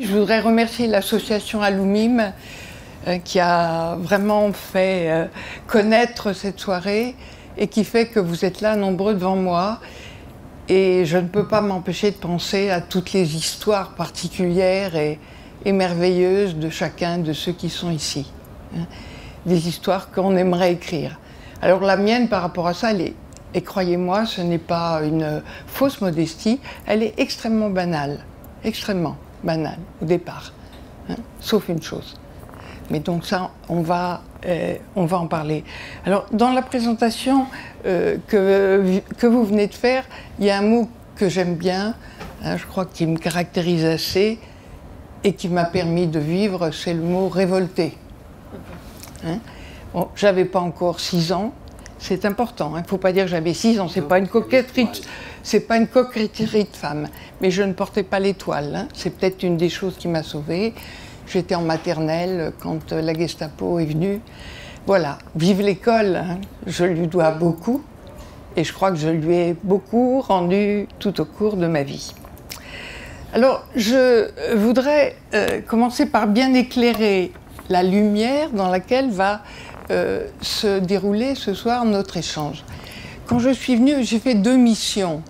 Je voudrais remercier l'association Alumim qui a vraiment fait connaître cette soirée et qui fait que vous êtes là nombreux devant moi. Et je ne peux pas m'empêcher de penser à toutes les histoires particulières et merveilleuses de chacun de ceux qui sont ici. Des histoires qu'on aimerait écrire. Alors la mienne par rapport à ça, elle est, et croyez-moi, ce n'est pas une fausse modestie, elle est extrêmement banale. Extrêmement banale au départ, sauf une chose. Mais donc ça, on va en parler. Alors, dans la présentation que vous venez de faire, il y a un mot que j'aime bien, je crois qu'il me caractérise assez et qui m'a permis de vivre, c'est le mot révolté. Bon, j'avais pas encore 6 ans, c'est important, il ne faut pas dire que j'avais 6 ans, c'est pas une coquetterie. C'est pas une coquetterie de femme, mais je ne portais pas l'étoile. C'est peut-être une des choses qui m'a sauvée. J'étais en maternelle quand la Gestapo est venue. Voilà, vive l'école, je lui dois beaucoup. Et je crois que je lui ai beaucoup rendu tout au cours de ma vie. Alors, je voudrais commencer par bien éclairer la lumière dans laquelle va se dérouler ce soir notre échange. Quand je suis venue, j'ai fait 2 missions.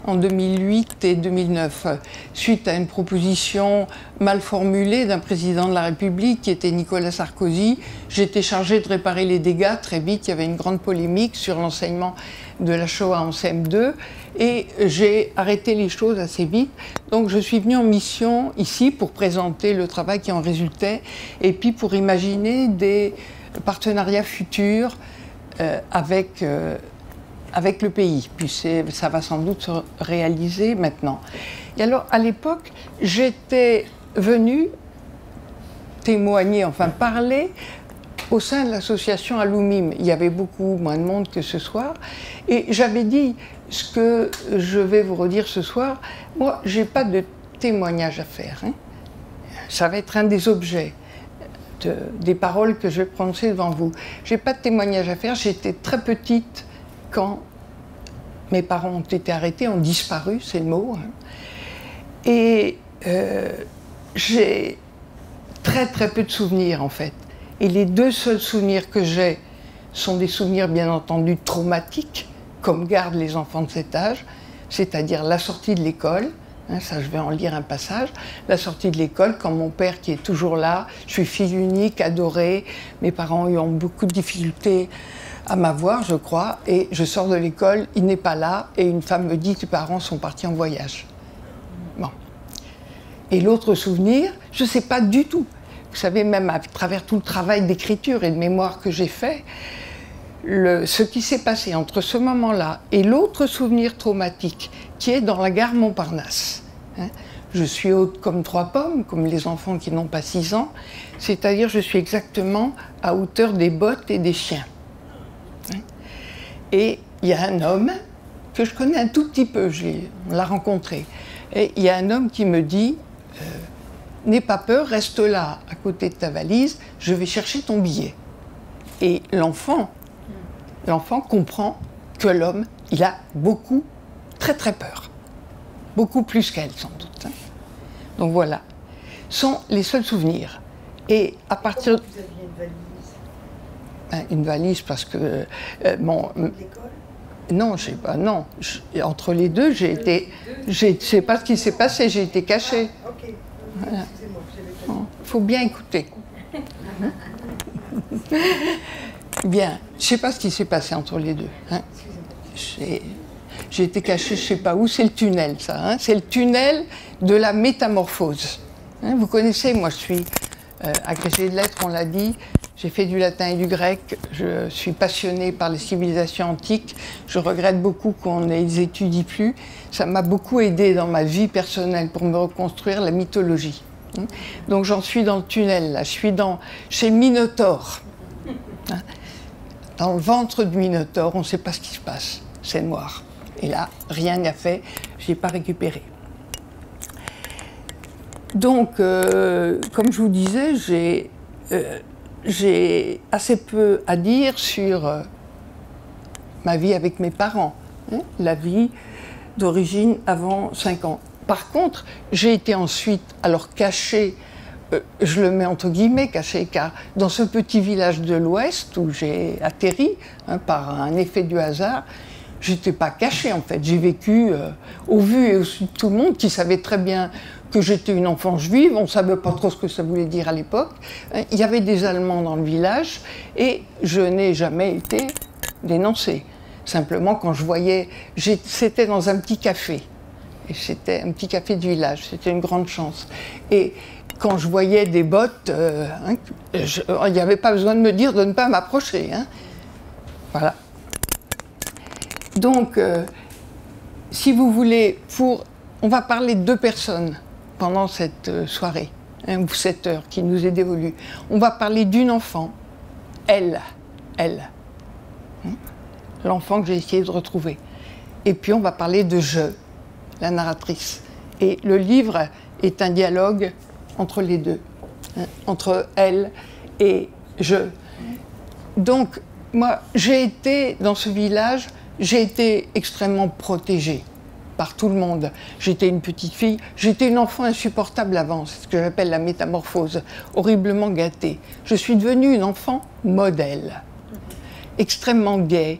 En 2008 et 2009, suite à une proposition mal formulée d'un président de la République qui était Nicolas Sarkozy. J'étais chargée de réparer les dégâts très vite. Il y avait une grande polémique sur l'enseignement de la Shoah en CM2 et j'ai arrêté les choses assez vite. Donc je suis venue en mission ici pour présenter le travail qui en résultait et puis pour imaginer des partenariats futurs avec le pays, puis ça va sans doute se réaliser maintenant. Et alors, à l'époque, j'étais venue témoigner, enfin parler au sein de l'association Alumim. Il y avait beaucoup moins de monde que ce soir, et j'avais dit ce que je vais vous redire ce soir. Moi, j'ai pas de témoignage à faire. Ça va être un des objets des paroles que je vais prononcer devant vous. J'ai pas de témoignage à faire. J'étais très petite quand mes parents ont été arrêtés, ont disparu, c'est le mot. Et j'ai très très peu de souvenirs en fait. Et les 2 seuls souvenirs que j'ai sont des souvenirs bien entendu traumatiques, comme gardent les enfants de cet âge, c'est-à-dire la sortie de l'école. Ça, je vais en lire un passage. La sortie de l'école, quand mon père, qui est toujours là, je suis fille unique, adorée, mes parents ont beaucoup de difficultés à m'avoir, je crois, et je sors de l'école, il n'est pas là, et une femme me dit que les parents sont partis en voyage. Bon. Et l'autre souvenir, je ne sais pas du tout. Vous savez, même à travers tout le travail d'écriture et de mémoire que j'ai fait, ce qui s'est passé entre ce moment-là et l'autre souvenir traumatique, qui est dans la gare Montparnasse. Je suis haute comme 3 pommes, comme les enfants qui n'ont pas 6 ans, c'est-à-dire je suis exactement à hauteur des bottes et des chiens. Et il y a un homme que je connais un tout petit peu, on l'a rencontré. Et il y a un homme qui me dit n'aie pas peur, reste là à côté de ta valise, je vais chercher ton billet. Et l'enfant comprend que l'homme, il a beaucoup, très très peur. Beaucoup plus qu'elle sans doute. Donc voilà, sont les seuls souvenirs. Et à partir... Comment vous aviez une valise? Une valise parce que bon, non, je sais pas, non. Entre les deux, j'ai été, je sais pas ce qui s'est passé, j'ai été cachée. Ah, ok. Voilà. Excusez-moi, je l'avais pas. Il faut bien écouter. Bien, je sais pas ce qui s'est passé entre les deux. J'ai été cachée, je sais pas où. C'est le tunnel, ça. C'est le tunnel de la métamorphose. Vous connaissez, moi, je suis agrégée de lettres, on l'a dit. J'ai fait du latin et du grec, je suis passionnée par les civilisations antiques, je regrette beaucoup qu'on ne les étudie plus. Ça m'a beaucoup aidée dans ma vie personnelle pour me reconstruire la mythologie. Donc j'en suis dans le tunnel, là. Je suis chez le Minotaure. Dans le ventre du Minotaure, on ne sait pas ce qui se passe, c'est noir. Et là, rien n'a fait, je n'ai pas récupéré. Donc, comme je vous disais, j'ai assez peu à dire sur ma vie avec mes parents, la vie d'origine avant 5 ans. Par contre, j'ai été ensuite, alors cachée, je le mets entre guillemets cachée, car dans ce petit village de l'Ouest où j'ai atterri, par un effet du hasard, j'étais pas cachée en fait. J'ai vécu au vu et au su de tout le monde qui savait très bien que j'étais une enfant juive. On ne savait pas trop ce que ça voulait dire à l'époque. Il y avait des Allemands dans le village et je n'ai jamais été dénoncée. Simplement quand je voyais, c'était dans un petit café. Et c'était un petit café du village, c'était une grande chance. Et quand je voyais des bottes, il n'y avait pas besoin de me dire de ne pas m'approcher. Voilà. Donc, si vous voulez, on va parler de 2 personnes pendant cette soirée, ou cette heure qui nous est dévolue. On va parler d'une enfant, elle, l'enfant que j'ai essayé de retrouver. Et puis on va parler de je, la narratrice. Et le livre est un dialogue entre les deux, entre elle et je. Donc, moi, j'ai été dans ce village, j'ai été extrêmement protégée par tout le monde. J'étais une petite fille, j'étais une enfant insupportable avant, c'est ce que j'appelle la métamorphose, horriblement gâtée. Je suis devenue une enfant modèle, extrêmement gaie.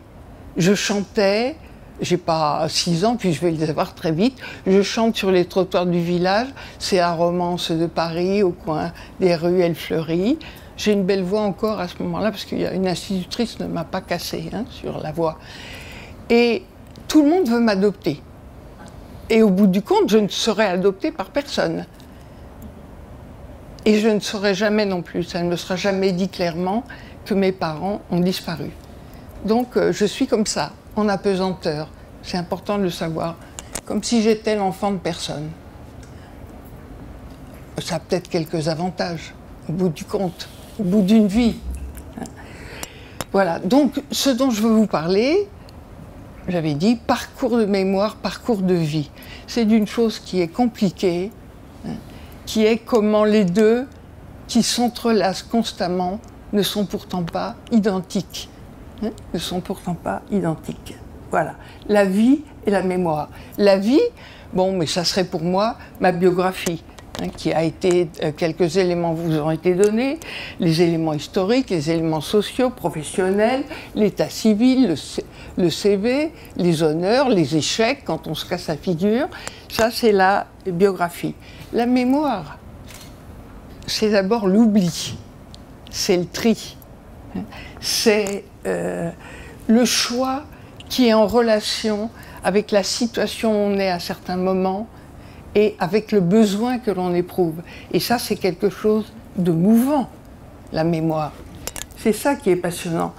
Je chantais, j'ai pas 6 ans, puis je vais les avoir très vite. Je chante sur les trottoirs du village, c'est la Romance de Paris, au coin des ruelles fleuries. J'ai une belle voix encore à ce moment-là, parce qu'une institutrice ne m'a pas cassée sur la voix. Et tout le monde veut m'adopter. Et au bout du compte, je ne serai adoptée par personne. Et je ne saurai jamais non plus, ça ne me sera jamais dit clairement que mes parents ont disparu. Donc je suis comme ça, en apesanteur. C'est important de le savoir, comme si j'étais l'enfant de personne. Ça a peut-être quelques avantages, au bout du compte, au bout d'une vie. Voilà, donc ce dont je veux vous parler, j'avais dit, parcours de mémoire, parcours de vie. C'est d'une chose qui est compliquée, qui est comment les deux, qui s'entrelacent constamment, ne sont pourtant pas identiques. Ne sont pourtant pas identiques. Voilà, la vie et la mémoire. La vie, bon, mais ça serait pour moi ma biographie, qui a été, quelques éléments vous ont été donnés, les éléments historiques, les éléments sociaux, professionnels, l'état civil, le CV, les honneurs, les échecs, quand on se casse la figure, ça c'est la biographie. La mémoire, c'est d'abord l'oubli, c'est le tri, c'est le choix qui est en relation avec la situation où on est à certains moments et avec le besoin que l'on éprouve. Et ça, c'est quelque chose de mouvant, la mémoire. C'est ça qui est passionnant.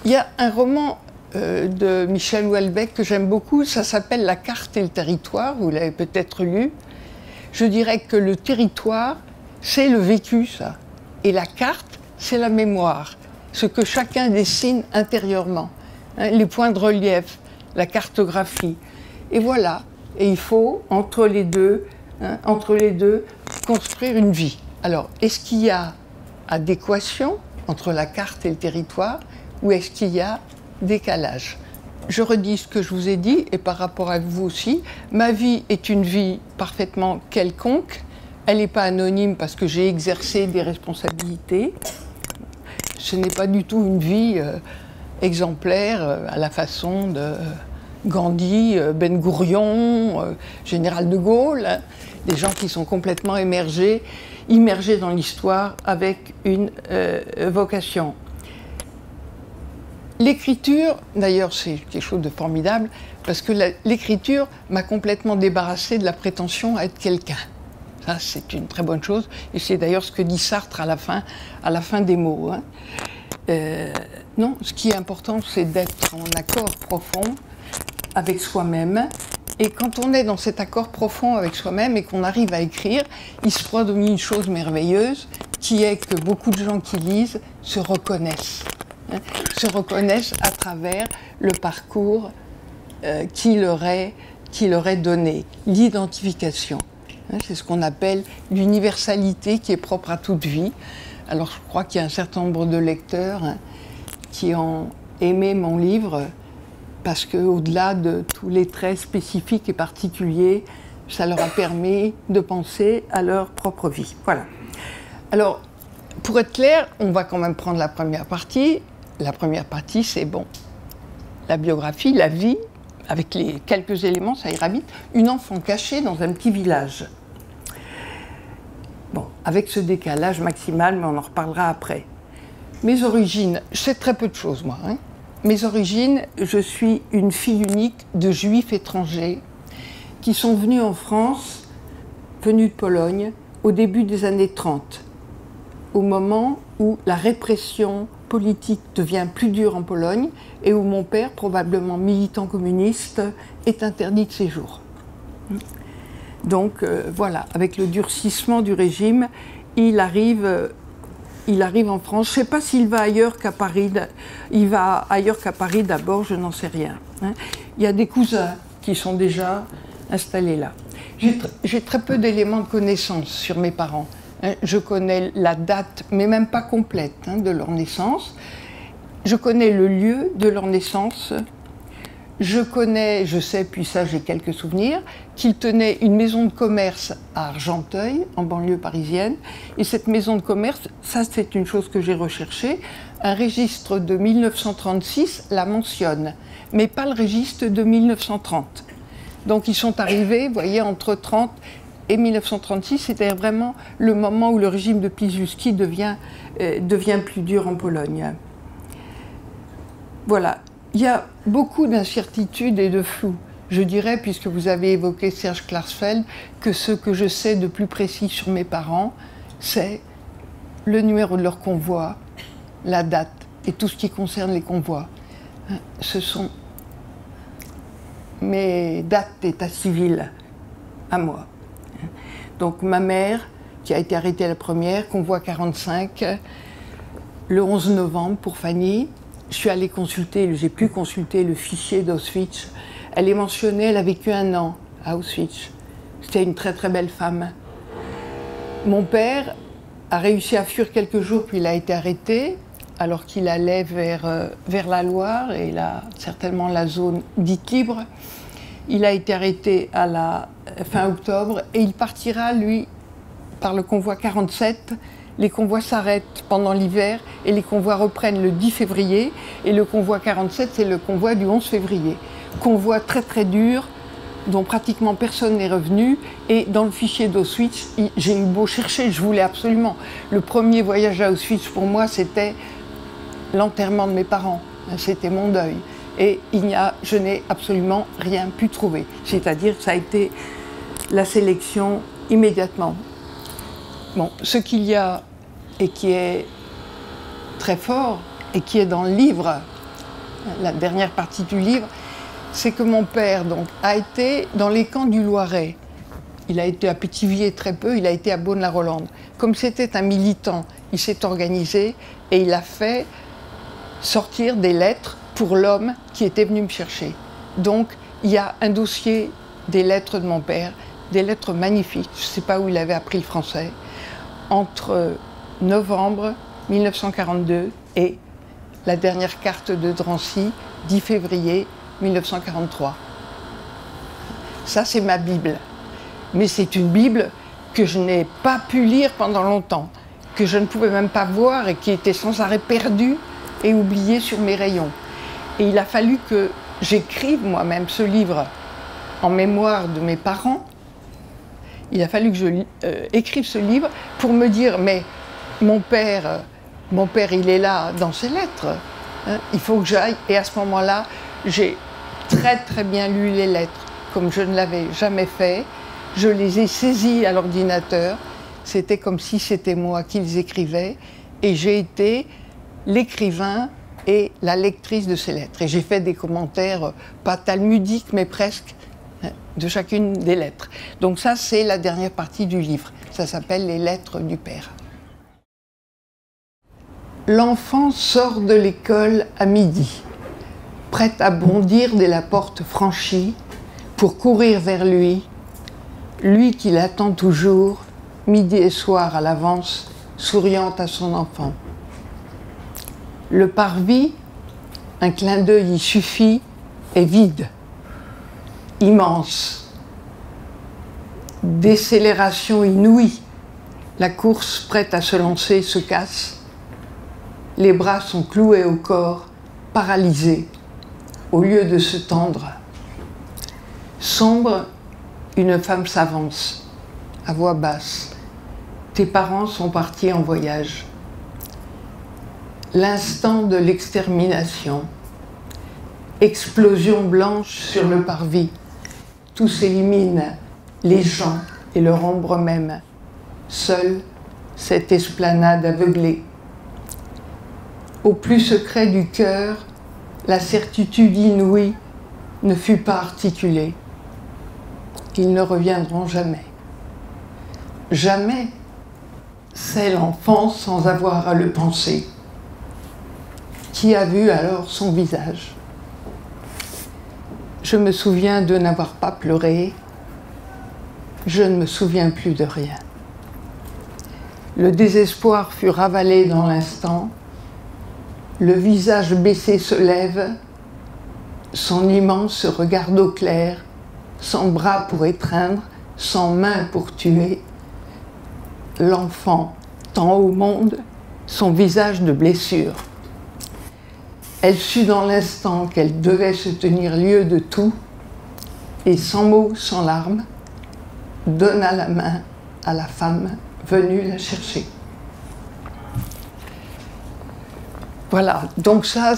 Il y a un roman de Michel Houellebecq que j'aime beaucoup, ça s'appelle « La carte et le territoire », vous l'avez peut-être lu. Je dirais que le territoire, c'est le vécu, ça. Et la carte, c'est la mémoire, ce que chacun dessine intérieurement. Les points de relief, la cartographie. Et voilà. Et il faut, entre les deux, construire une vie. Alors, est-ce qu'il y a adéquation entre la carte et le territoire, ou est-ce qu'il y a décalage? Je redis ce que je vous ai dit, et par rapport à vous aussi, ma vie est une vie parfaitement quelconque. Elle n'est pas anonyme parce que j'ai exercé des responsabilités. Ce n'est pas du tout une vie exemplaire à la façon de Gandhi, Ben Gourion, Général de Gaulle, des gens qui sont complètement immergés dans l'histoire avec une vocation. L'écriture, d'ailleurs, c'est quelque chose de formidable, parce que l'écriture m'a complètement débarrassée de la prétention à être quelqu'un. Ça, c'est une très bonne chose, et c'est d'ailleurs ce que dit Sartre à la fin des mots. Non, ce qui est important, c'est d'être en accord profond avec soi-même. Et quand on est dans cet accord profond avec soi-même et qu'on arrive à écrire, il se produit une chose merveilleuse, qui est que beaucoup de gens qui lisent se reconnaissent à travers le parcours qui leur est donné, l'identification. C'est ce qu'on appelle l'universalité qui est propre à toute vie. Alors je crois qu'il y a un certain nombre de lecteurs qui ont aimé mon livre parce qu'au-delà de tous les traits spécifiques et particuliers ça leur a permis de penser à leur propre vie. Voilà. Alors, pour être clair, on va quand même prendre la première partie. La première partie, c'est bon, la biographie, la vie, avec les quelques éléments, ça ira vite. Une enfant cachée dans un petit village. Bon, avec ce décalage maximal, mais on en reparlera après. Mes origines, je sais très peu de choses, moi. Hein. Mes origines, je suis une fille unique de juifs étrangers qui sont venus en France, venus de Pologne, au début des années 30, au moment où la répression politique devient plus dure en Pologne et où mon père, probablement militant communiste, est interdit de séjour. Donc voilà, avec le durcissement du régime, il arrive en France. Je ne sais pas s'il va ailleurs qu'à Paris. Il va ailleurs qu'à Paris d'abord, je n'en sais rien. Hein. Il y a des cousins qui sont déjà installés là. J'ai très peu d'éléments de connaissance sur mes parents. Hein. Je connais la date, mais même pas complète, hein, de leur naissance. Je connais le lieu de leur naissance. Je sais, puis ça j'ai quelques souvenirs, qu'ils tenaient une maison de commerce à Argenteuil, en banlieue parisienne. Et cette maison de commerce, ça c'est une chose que j'ai recherchée, un registre de 1936 la mentionne, mais pas le registre de 1930. Donc ils sont arrivés, vous voyez, entre 30 et 1936, c'est-à-dire vraiment le moment où le régime de Piłsudski devient plus dur en Pologne. Voilà. Il y a beaucoup d'incertitudes et de flou. Je dirais, puisque vous avez évoqué Serge Klarsfeld, que ce que je sais de plus précis sur mes parents, c'est le numéro de leur convoi, la date et tout ce qui concerne les convois. Ce sont mes dates d'état civil à moi. Donc ma mère, qui a été arrêtée la première, convoi 45, le 11 novembre pour Fanny. Je suis allée consulter, j'ai pu consulter le fichier d'Auschwitz. Elle est mentionnée, elle a vécu 1 an à Auschwitz. C'était une très très belle femme. Mon père a réussi à fuir quelques jours, puis il a été arrêté, alors qu'il allait vers la Loire, et là, certainement la zone dite libre. Il a été arrêté à la fin octobre, et il partira, lui, par le convoi 47. Les convois s'arrêtent pendant l'hiver et les convois reprennent le 10 février. Et le convoi 47, c'est le convoi du 11 février. Convoi très très dur, dont pratiquement personne n'est revenu. Et dans le fichier d'Auschwitz, j'ai eu beau chercher, je voulais absolument. Le premier voyage à Auschwitz pour moi, c'était l'enterrement de mes parents. C'était mon deuil. Et je n'ai absolument rien pu trouver. C'est-à-dire que ça a été la sélection immédiatement. Bon, ce qu'il y a et qui est très fort et qui est dans le livre, la dernière partie du livre, c'est que mon père donc, a été dans les camps du Loiret. Il a été à Pithiviers très peu, il a été à Beaune-la-Rolande. Comme c'était un militant, il s'est organisé et il a fait sortir des lettres pour l'homme qui était venu me chercher. Donc, il y a un dossier des lettres de mon père, des lettres magnifiques, je ne sais pas où il avait appris le français, entre novembre 1942 et la dernière carte de Drancy, 10 février 1943. Ça, c'est ma Bible. Mais c'est une Bible que je n'ai pas pu lire pendant longtemps, que je ne pouvais même pas voir et qui était sans arrêt perdue et oubliée sur mes rayons. Et il a fallu que j'écrive moi-même ce livre en mémoire de mes parents. Il a fallu que je écrive ce livre pour me dire, mais mon père, il est là dans ses lettres. Hein, il faut que j'aille. Et à ce moment-là, j'ai très très bien lu les lettres, comme je ne l'avais jamais fait. Je les ai saisies à l'ordinateur. C'était comme si c'était moi qui les écrivais. Et j'ai été l'écrivain et la lectrice de ces lettres. Et j'ai fait des commentaires, pas talmudiques, mais presque, de chacune des lettres. Donc ça, c'est la dernière partie du livre. Ça s'appelle « Les lettres du père ». L'enfant sort de l'école à midi, prêt à bondir dès la porte franchie pour courir vers lui, lui qui l'attend toujours, midi et soir à l'avance, souriant à son enfant. Le parvis, un clin d'œil y suffit, est vide, immense. décélération inouïe. La course prête à se lancer se casse. Les bras sont cloués au corps, paralysés, au lieu de se tendre. Sombre, une femme s'avance, à voix basse. Tes parents sont partis en voyage. L'instant de l'extermination. Explosion blanche sur le parvis. Tout s'élimine, les gens et leur ombre même. Seule cette esplanade aveuglée. Au plus secret du cœur, la certitude inouïe ne fut pas articulée. Ils ne reviendront jamais. Jamais, c'est l'enfance sans avoir à le penser. Qui a vu alors son visage? Je me souviens de n'avoir pas pleuré. Je ne me souviens plus de rien. Le désespoir fut ravalé dans l'instant. Le visage baissé se lève. Son immense regard d'eau claire, sans bras pour étreindre, sans main pour tuer. L'enfant tend au monde son visage de blessure. Elle sut dans l'instant qu'elle devait se tenir lieu de tout, et sans mots, sans larmes, donna la main à la femme venue la chercher. Voilà, donc ça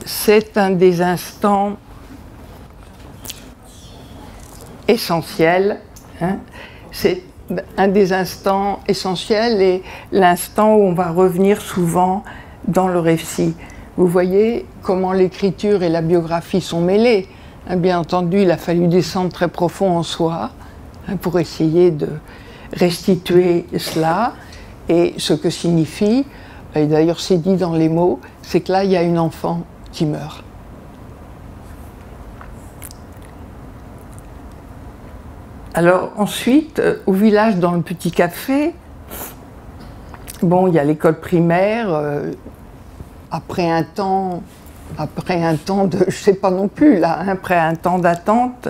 c'est un des instants essentiels, hein. C'est un des instants essentiels et l'instant où on va revenir souvent dans le récit. Vous voyez comment l'écriture et la biographie sont mêlées. Bien entendu, il a fallu descendre très profond en soi pour essayer de restituer cela et ce que signifie, et d'ailleurs c'est dit dans les mots, c'est que là il y a une enfant qui meurt. Alors ensuite, au village, dans le petit café, bon, il y a l'école primaire, après un temps de, je sais pas non plus là, après un temps d'attente,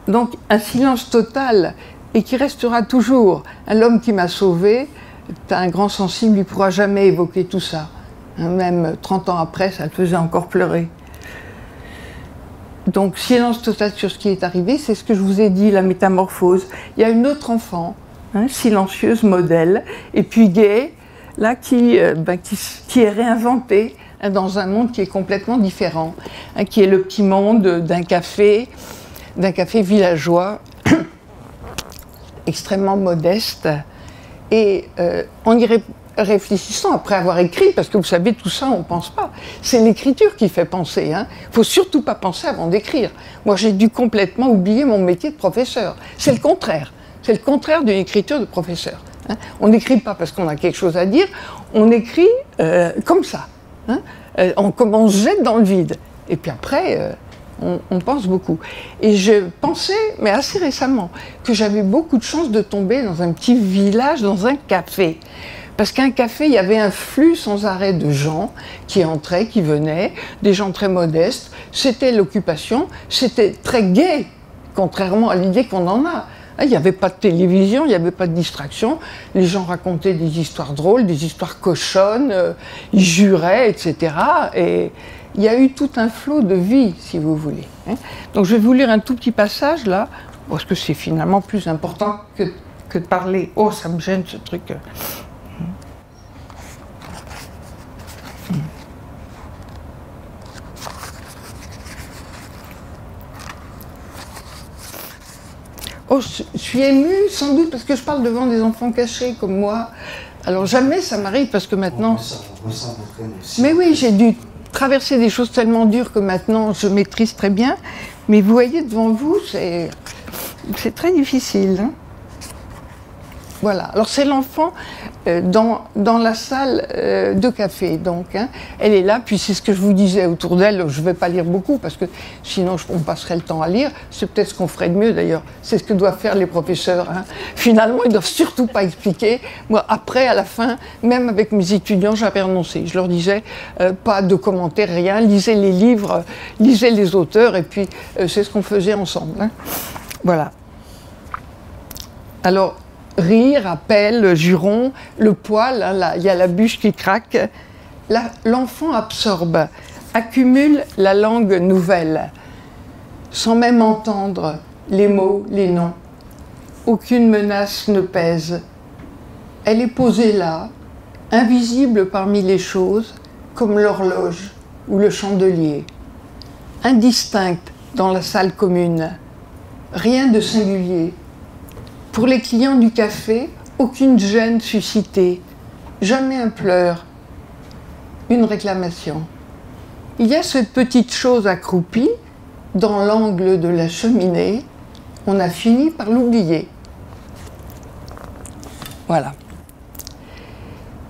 donc un silence total et qui restera toujours. L'homme qui m'a sauvé, un grand sensible, il ne pourra jamais évoquer tout ça. Même 30 ans après, ça le faisait encore pleurer. Donc silence total sur ce qui est arrivé, c'est ce que je vous ai dit, la métamorphose. Il y a une autre enfant, silencieuse, modèle, et puis gay, là qui est réinventée dans un monde qui est complètement différent, qui est le petit monde d'un café villageois, extrêmement modeste. Et en y réfléchissant, après avoir écrit, parce que vous savez, tout ça, on ne pense pas. C'est l'écriture qui fait penser. Il ne faut surtout pas penser avant d'écrire. Moi, j'ai dû complètement oublier mon métier de professeur. C'est le contraire. C'est le contraire d'une écriture de professeur. On n'écrit pas parce qu'on a quelque chose à dire, on écrit comme ça. On se jette dans le vide. Et puis après, on pense beaucoup. Et je pensais, mais assez récemment, que j'avais beaucoup de chance de tomber dans un petit village, dans un café. Parce qu'un café, il y avait un flux sans arrêt de gens qui entraient, qui venaient, des gens très modestes. C'était l'occupation, c'était très gai, contrairement à l'idée qu'on en a. Il n'y avait pas de télévision, il n'y avait pas de distraction. Les gens racontaient des histoires drôles, des histoires cochonnes, ils juraient, etc. Et il y a eu tout un flot de vie, si vous voulez. Donc je vais vous lire un tout petit passage là, parce que c'est finalement plus important que de parler. Oh, ça me gêne ce truc. Oh, je suis émue, sans doute, parce que je parle devant des enfants cachés comme moi. Alors jamais ça m'arrive, parce que maintenant... Mais oui, j'ai dû traverser des choses tellement dures que maintenant je maîtrise très bien. Mais vous voyez, devant vous, c'est très difficile. Voilà, alors c'est l'enfant dans la salle de café, donc. Hein. Elle est là, puis c'est ce que je vous disais autour d'elle, je ne vais pas lire beaucoup, parce que sinon on passerait le temps à lire. C'est peut-être ce qu'on ferait de mieux d'ailleurs, c'est ce que doivent faire les professeurs. Hein. Finalement, ils ne doivent surtout pas expliquer. Moi, après, à la fin, même avec mes étudiants, j'avais renoncé. Je leur disais, pas de commentaires, rien, lisez les livres, lisez les auteurs, et puis c'est ce qu'on faisait ensemble. Hein. Voilà. Alors, rire, appel, juron, le poil, hein, il y a la bûche qui craque. L'enfant absorbe, accumule la langue nouvelle, sans même entendre les mots, les noms. Aucune menace ne pèse. Elle est posée là, invisible parmi les choses, comme l'horloge ou le chandelier. Indistincte dans la salle commune. Rien de singulier. Pour les clients du café, aucune gêne suscitée, jamais un pleur, une réclamation. Il y a cette petite chose accroupie dans l'angle de la cheminée, on a fini par l'oublier. Voilà.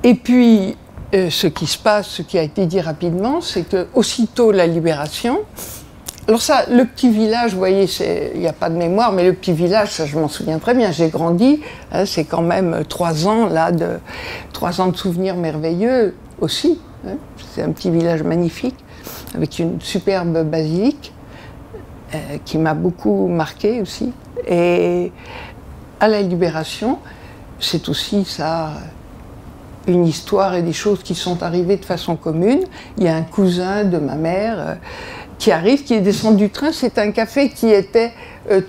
Et puis, ce qui se passe, ce qui a été dit rapidement, c'est que aussitôt la libération. Alors ça, le petit village, vous voyez, il n'y a pas de mémoire, mais le petit village, ça, je m'en souviens très bien, j'ai grandi, hein, c'est quand même 3 ans, là, 3 ans de souvenirs merveilleux aussi. Hein, c'est un petit village magnifique, avec une superbe basilique, qui m'a beaucoup marqué aussi. Et à la Libération, c'est aussi ça, une histoire et des choses qui sont arrivées de façon commune. Il y a un cousin de ma mère qui arrive, qui descend du train. C'est un café qui était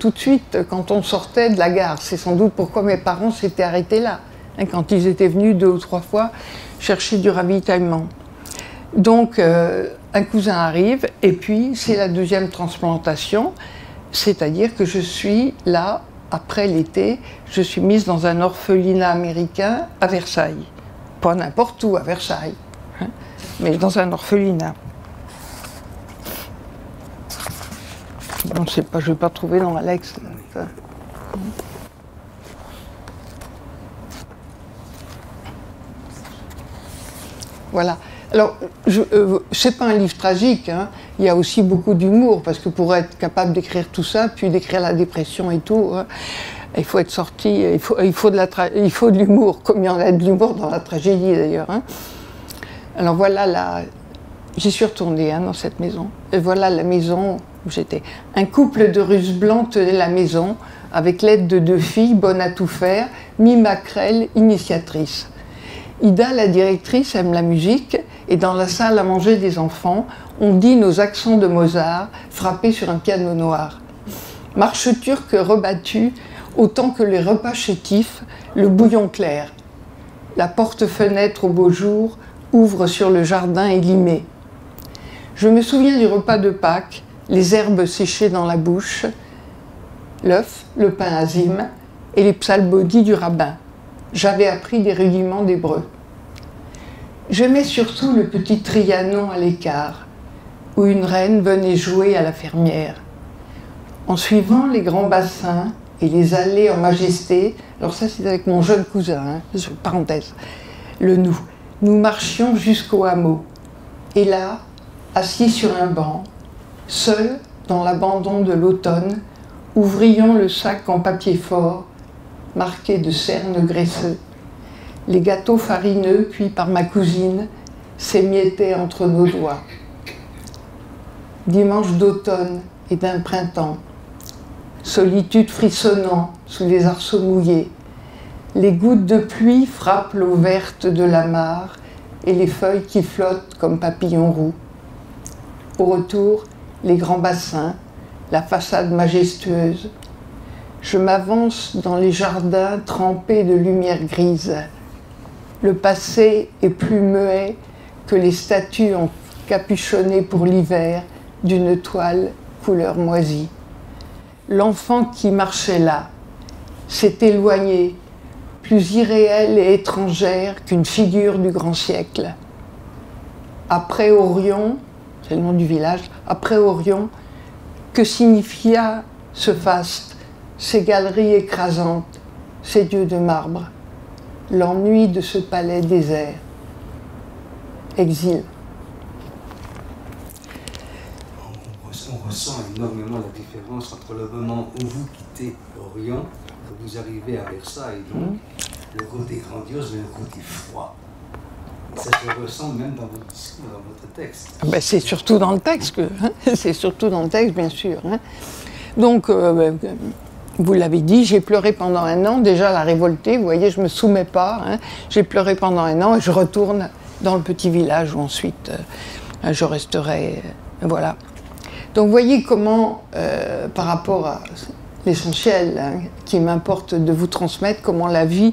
tout de suite quand on sortait de la gare. C'est sans doute pourquoi mes parents s'étaient arrêtés là, hein, quand ils étaient venus 2 ou 3 fois chercher du ravitaillement. Donc un cousin arrive et puis c'est la 2e transplantation, c'est-à-dire que je suis là, après l'été, je suis mise dans un orphelinat américain à Versailles. Pas n'importe où à Versailles, hein, mais dans un orphelinat. Bon, je ne vais pas trouver dans Alex. Voilà. Alors, c'est pas un livre tragique, hein. Il y a aussi beaucoup d'humour, parce que pour être capable d'écrire tout ça, puis d'écrire la dépression et tout, hein, il faut être sorti, il faut de l'humour, comme il y en a de l'humour dans la tragédie d'ailleurs. Hein. Alors voilà, j'y suis retournée hein, dans cette maison, et voilà la maison où j'étais. Un couple de Russes blancs tenait la maison, avec l'aide de 2 filles, bonnes à tout faire, mi-maquerelle, initiatrice. Ida, la directrice, aime la musique, et dans la salle à manger des enfants, on dîne aux accents de Mozart, frappés sur un piano noir. Marche turque rebattue, autant que les repas chétifs, le bouillon clair. La porte-fenêtre au beau jour ouvre sur le jardin élimé. Je me souviens du repas de Pâques, les herbes séchées dans la bouche, l'œuf, le pain azime et les psalmodies du rabbin. J'avais appris des rudiments d'hébreu. J'aimais surtout le petit Trianon à l'écart, où une reine venait jouer à la fermière. En suivant les grands bassins et les allées en majesté, alors ça c'est avec mon jeune cousin, hein, parenthèse, nous marchions jusqu'au hameau. Et là, assis sur un banc, seuls dans l'abandon de l'automne, ouvrions le sac en papier fort, marqué de cernes graisseux. Les gâteaux farineux cuits par ma cousine s'émiettaient entre nos doigts. Dimanche d'automne et d'un printemps, solitude frissonnant sous les arceaux mouillés. Les gouttes de pluie frappent l'eau verte de la mare et les feuilles qui flottent comme papillons roux. Au retour, les grands bassins, la façade majestueuse. Je m'avance dans les jardins trempés de lumière grise. Le passé est plus muet que les statues encapuchonnées pour l'hiver d'une toile couleur moisie. L'enfant qui marchait là s'est éloigné, plus irréelle et étrangère qu'une figure du grand siècle. Après Orion, c'est le nom du village, après Orion, que signifia ce faste, ces galeries écrasantes, ces dieux de marbre, l'ennui de ce palais désert. Exil. On ressent énormément la différence entre le moment où vous quittez Orient, où vous arrivez à Versailles, donc le côté grandiose, mais le côté froid. Et ça se ressent même dans votre discours, dans votre texte. Ben, c'est surtout dans le texte, c'est surtout dans le texte, bien sûr. Hein. Donc, vous l'avez dit, j'ai pleuré pendant 1 an, déjà la révoltée, vous voyez, je ne me soumets pas. Hein. J'ai pleuré pendant 1 an et je retourne dans le petit village où ensuite je resterai. Voilà. Donc, vous voyez comment, par rapport à l'essentiel hein, qui m'importe de vous transmettre, comment la vie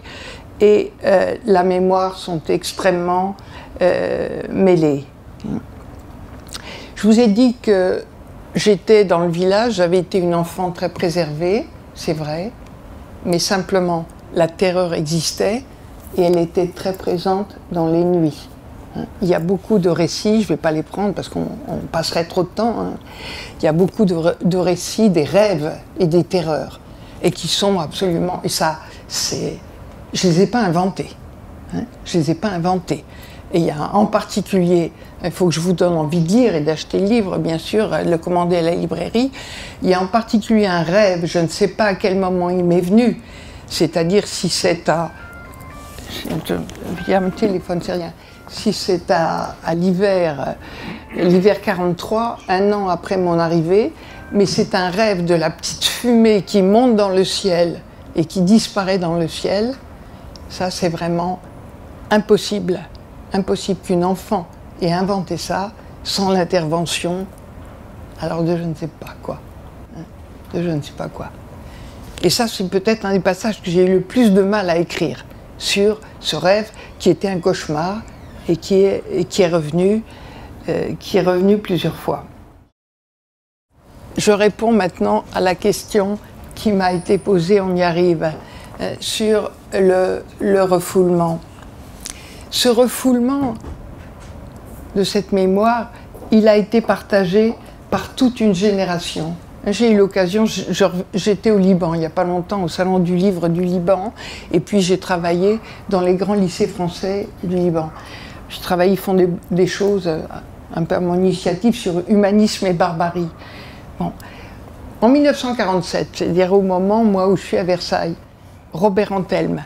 et la mémoire sont extrêmement mêlées. Je vous ai dit que j'étais dans le village, j'avais été une enfant très préservée, c'est vrai, mais simplement la terreur existait et elle était très présente dans les nuits. Il y a beaucoup de récits, je ne vais pas les prendre parce qu'on passerait trop de temps, hein. Il y a beaucoup de récits des rêves et des terreurs et qui sont absolument... Et ça, c'est... Je ne les ai pas inventés. Hein. Je ne les ai pas inventés. Et il y a en particulier, il faut que je vous donne envie de lire et d'acheter le livre, bien sûr, le commander à la librairie. Il y a en particulier un rêve, je ne sais pas à quel moment il m'est venu, c'est-à-dire si c'est à... Via mon téléphone, c'est rien. Si c'est à l'hiver 43, 1 an après mon arrivée, mais c'est un rêve de la petite fumée qui monte dans le ciel et qui disparaît dans le ciel. Ça, c'est vraiment impossible. Impossible qu'une enfant ait inventé ça sans l'intervention, alors de je ne sais pas quoi. Hein, de je ne sais pas quoi. Et ça, c'est peut-être un des passages que j'ai eu le plus de mal à écrire sur ce rêve qui était un cauchemar et qui est revenu plusieurs fois. Je réponds maintenant à la question qui m'a été posée, on y arrive, sur le refoulement. Ce refoulement de cette mémoire, il a été partagé par toute une génération. J'ai eu l'occasion, j'étais au Liban il n'y a pas longtemps, au Salon du Livre du Liban, et puis j'ai travaillé dans les grands lycées français du Liban. J'ai travaillé, ils font des choses, un peu à mon initiative, sur humanisme et barbarie. Bon. En 1947, c'est-à-dire au moment, moi, où je suis à Versailles, Robert Antelme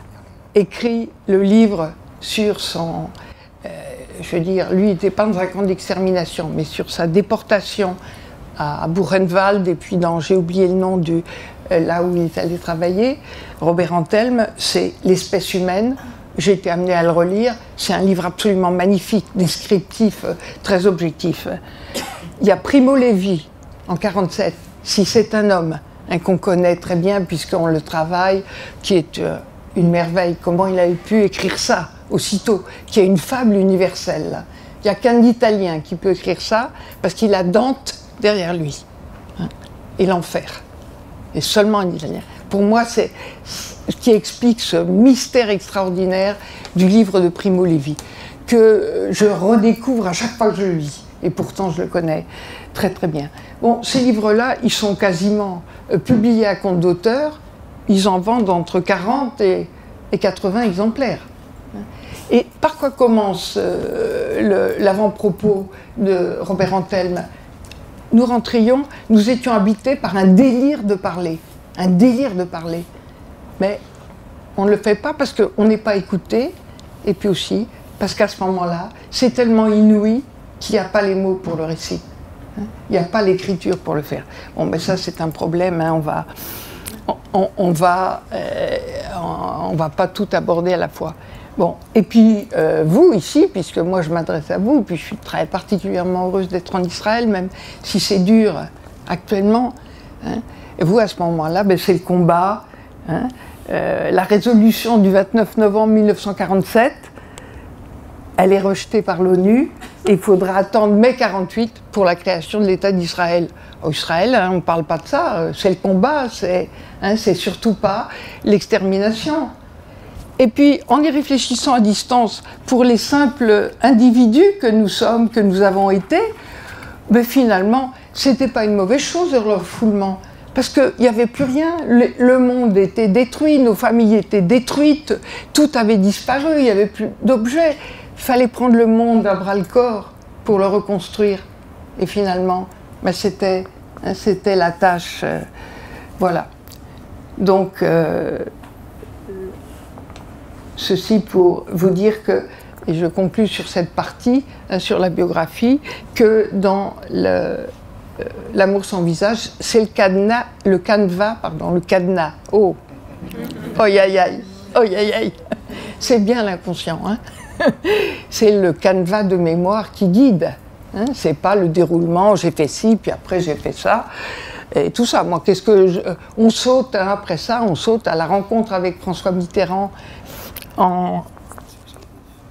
écrit le livre sur son... je veux dire, lui, il n'était pas dans un camp d'extermination, mais sur sa déportation à Buchenwald, et puis dans, j'ai oublié le nom du... là où il est allé travailler. Robert Antelme, c'est l'espèce humaine. J'ai été amenée à le relire. C'est un livre absolument magnifique, descriptif, très objectif. Il y a Primo Levi, en 1947, Si c'est un homme, hein, qu'on connaît très bien puisqu'on le travaille, qui est une merveille. Comment il a pu écrire ça aussitôt, qui est une fable universelle. Il n'y a qu'un Italien qui peut écrire ça parce qu'il a Dante derrière lui, hein, et l'enfer. Et seulement un Italien. Pour moi, c'est ce qui explique ce mystère extraordinaire du livre de Primo Levi, que je redécouvre à chaque fois que je le lis. Et pourtant, je le connais très très bien. Bon, ces livres-là, ils sont quasiment publiés à compte d'auteur. Ils en vendent entre 40 et 80 exemplaires. Et par quoi commence l'avant-propos de Robert Antelme? Nous rentrions, nous étions habités par un délire de parler. Un délire de parler. Mais on ne le fait pas parce qu'on n'est pas écouté, et puis aussi parce qu'à ce moment-là, c'est tellement inouï qu'il n'y a pas les mots pour le récit. Il n'y a pas l'écriture pour le faire. Bon, mais ça, c'est un problème. Hein, on va pas tout aborder à la fois. Bon, et puis vous ici, puisque moi je m'adresse à vous, puis je suis très particulièrement heureuse d'être en Israël, même si c'est dur actuellement. Hein, et vous, à ce moment-là, ben, c'est le combat. Hein, la résolution du 29 novembre 1947, elle est rejetée par l'ONU. Il faudra attendre mai 48 pour la création de l'État d'Israël. Israël, hein, on ne parle pas de ça, c'est le combat, c'est surtout pas l'extermination. Et puis, en y réfléchissant à distance, pour les simples individus que nous sommes, que nous avons été, ben finalement, c'était pas une mauvaise chose le refoulement. Parce qu'il n'y avait plus rien, le monde était détruit, nos familles étaient détruites, tout avait disparu, il n'y avait plus d'objets. Il fallait prendre le monde à bras-le-corps pour le reconstruire. Et finalement, ben c'était la tâche. Voilà. Donc, ceci pour vous dire que, et je conclus sur cette partie, sur la biographie, que dans L'amour sans visage, c'est le cadenas, le cadenas. Oh, aïe aïe aïe, aïe aïe aïe. C'est bien l'inconscient, hein. C'est le canevas de mémoire qui guide. Hein. C'est pas le déroulement, j'ai fait ci, puis après j'ai fait ça, et tout ça. Moi, on saute hein, après ça, on saute à la rencontre avec François Mitterrand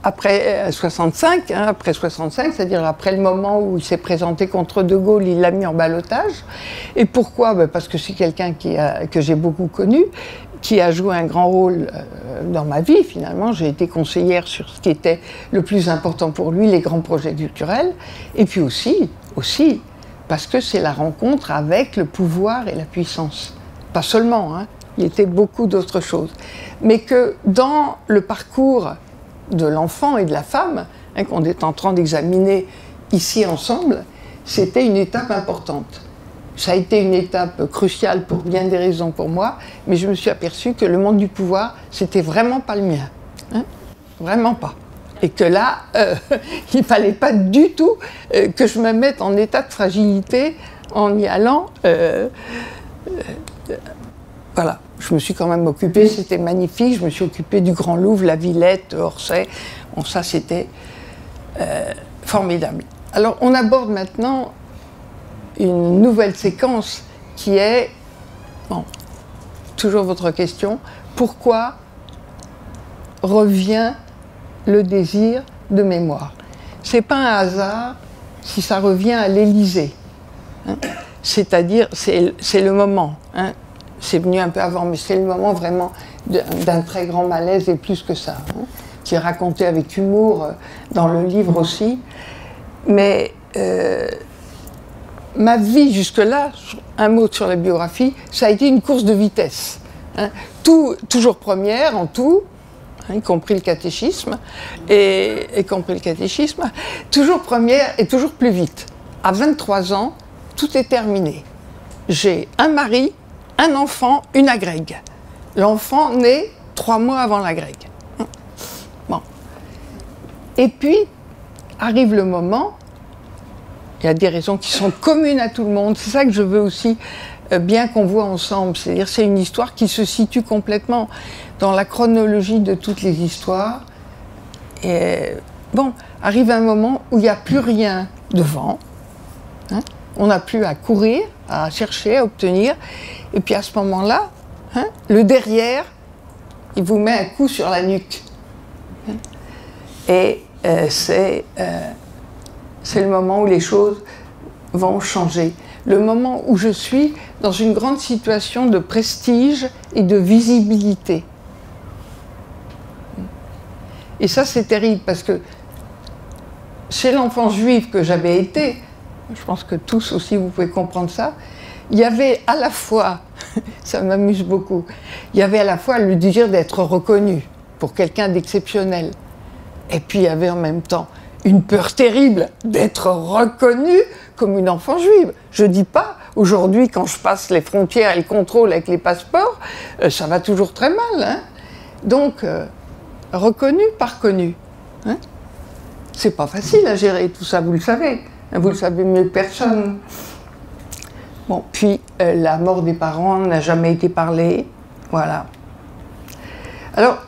après 65, hein, après 65, c'est-à-dire après le moment où il s'est présenté contre De Gaulle, il l'a mis en ballottage. Et pourquoi ? Ben parce que c'est quelqu'un que j'ai beaucoup connu, qui a joué un grand rôle dans ma vie, finalement. J'ai été conseillère sur ce qui était le plus important pour lui, les grands projets culturels. Et puis aussi, parce que c'est la rencontre avec le pouvoir et la puissance. Pas seulement, hein, il était beaucoup d'autres choses. Mais que dans le parcours de l'enfant et de la femme, hein, qu'on est en train d'examiner ici ensemble, c'était une étape importante. Ça a été une étape cruciale pour bien des raisons pour moi, mais je me suis aperçue que le monde du pouvoir, c'était vraiment pas le mien. Hein, vraiment pas. Et que là, il fallait pas du tout que je me mette en état de fragilité en y allant. Voilà. Je me suis quand même occupée, c'était magnifique, je me suis occupée du Grand Louvre, la Villette, Orsay, bon, ça c'était formidable. Alors on aborde maintenant une nouvelle séquence qui est, bon, toujours votre question, pourquoi revient le désir de mémoire? C'est pas un hasard si ça revient à l'Élysée, hein, c'est-à-dire c'est le moment, hein. C'est venu un peu avant, mais c'est le moment vraiment d'un très grand malaise et plus que ça, hein, qui est raconté avec humour dans le livre aussi. Mais ma vie jusque-là, un mot sur la biographie, ça a été une course de vitesse. Hein, toujours première en tout, hein, y compris le catéchisme, toujours première et toujours plus vite. À 23 ans, tout est terminé. J'ai un mari, un enfant, une agrègue. L'enfant naît 3 mois avant l'agrègue. Bon. Et puis, arrive le moment, il y a des raisons qui sont communes à tout le monde, c'est ça que je veux aussi bien qu'on voit ensemble, c'est-à-dire c'est une histoire qui se situe complètement dans la chronologie de toutes les histoires. Et bon, arrive un moment où il n'y a plus rien devant, hein, on n'a plus à courir, à chercher, à obtenir. Et puis à ce moment-là, hein, le derrière, il vous met un coup sur la nuque. Et c'est le moment où les choses vont changer. Le moment où je suis dans une grande situation de prestige et de visibilité. Et ça, c'est terrible parce que chez l'enfant juif que j'avais été, je pense que tous aussi vous pouvez comprendre ça, il y avait à la fois, ça m'amuse beaucoup, il y avait à la fois le désir d'être reconnu pour quelqu'un d'exceptionnel. Et puis il y avait en même temps une peur terrible d'être reconnue comme une enfant juive. Je ne dis pas, aujourd'hui, quand je passe les frontières et le contrôle avec les passeports, ça va toujours très mal. Hein. Donc, reconnu, pas reconnu. Hein. C'est pas facile à gérer tout ça, vous le savez. Vous le savez mieux que personne. Bon, puis la mort des parents n'a jamais été parlée, voilà. Alors,